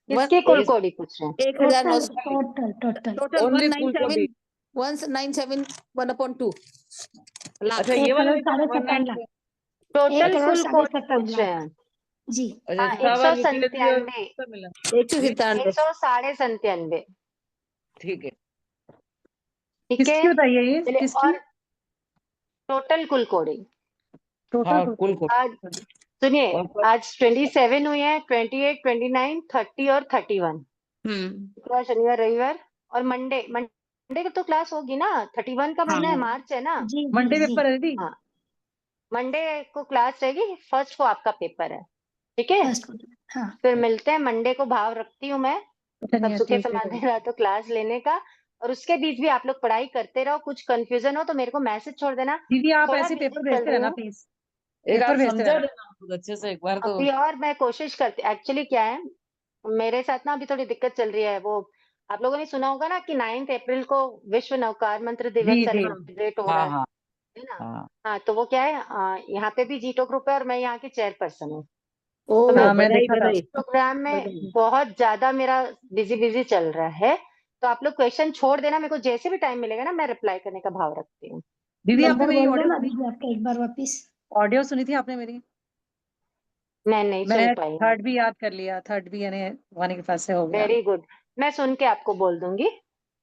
किसकी कुल कोड़ी पूछ रहे हैं? 1,900 टोटल ओनली कुल कोटि। 197 1/2 लाख। अच्छा, ये वाला लिखा है 197। टोटल कुल कोड़ी पूछ रहे हैं। जी। अच्छा, हाँ, सवा निकले तो 197। कितना मिला? 197 197। ठीक है। ठीक किसकी है। बताइए ये, चलिए, किसकी? और टोटल कुल कोड़ी टोटल हाँ, कुल कोटि। आज सुनिए, और आज 27 हुई है, 28, 29, 30 और 31। शुक्रवार, शनिवार, रविवार और मंडे को तो क्लास होगी ना। 31 का महीना है, मार्च है ना। मंडे पेपर है दीदी। हाँ, मंडे को क्लास रहेगी, फर्स्ट को आपका पेपर है। ठीक है। फिर मिलते हैं मंडे को। भाव रखती हूँ मैं सब सुखे समाधि रात क्लास लेने का। और उसके बीच भी आप लोग पढ़ाई करते रहो। कुछ कंफ्यूजन हो तो मेरे को मैसेज छोड़ देना। दीदी आप थोड़ा ऐसे बिजी पेपर चल भेजते रही रहना हूँ प्लीज, एक पेपर आप भेजते समझा रहना। देना खुद अच्छे से एक बार तो। अभी, और मैं कोशिश करती। एक्चुअली क्या है, मेरे साथ ना अभी थोड़ी दिक्कत चल रही है। वो आप लोगों ने सुना होगा ना कि 9 अप्रैल को विश्व नवकार मंत्र दिवस जी जी। सेलिब्रेट हो रहा हाँ हाँ है ना। हाँ। हाँ, तो वो क्या है, यहाँ पे भी जीटो ग्रुप है और मैं यहाँ की चेयरपर्सन हूँ। ओ तो मैं हाँ मैं बधाई देखा था। बधाई। प्रोग्राम में बधाई। बहुत ज्यादा मेरा बिजी चल रहा है। तो आप लोग क्वेश्चन छोड़ देना, मेरे को जैसे भी टाइम मिलेगा ना मैं रिप्लाई करने का भाव रखती हूँ। दीदी आपने नंबर मेरी बोल दो ऑडियो ना सुनी? दीदी आपका एक बार वापिस। ऑडियो सुनी थी आपने मेरी? मैं नहीं मैंने सुन पाई। थर्ड भी याद कर लिया, थर्ड भी यानी वानी के पास से हो गया। वेरी गुड, मैं सुन के आपको बोल दूंगी।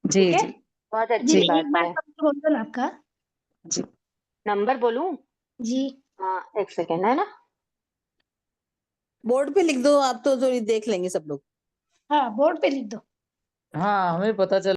जी ठीक है, जी बहुत जी अच्छी बात एक बार है। नंबर बोल दो ना आपका। जी। नंबर बोलूं? जी हाँ, एक सेकेंड है ना। बोर्ड पे लिख दो आप, तो जो देख लेंगे सब लोग। हाँ बोर्ड पे लिख दो। हाँ, हमें पता चल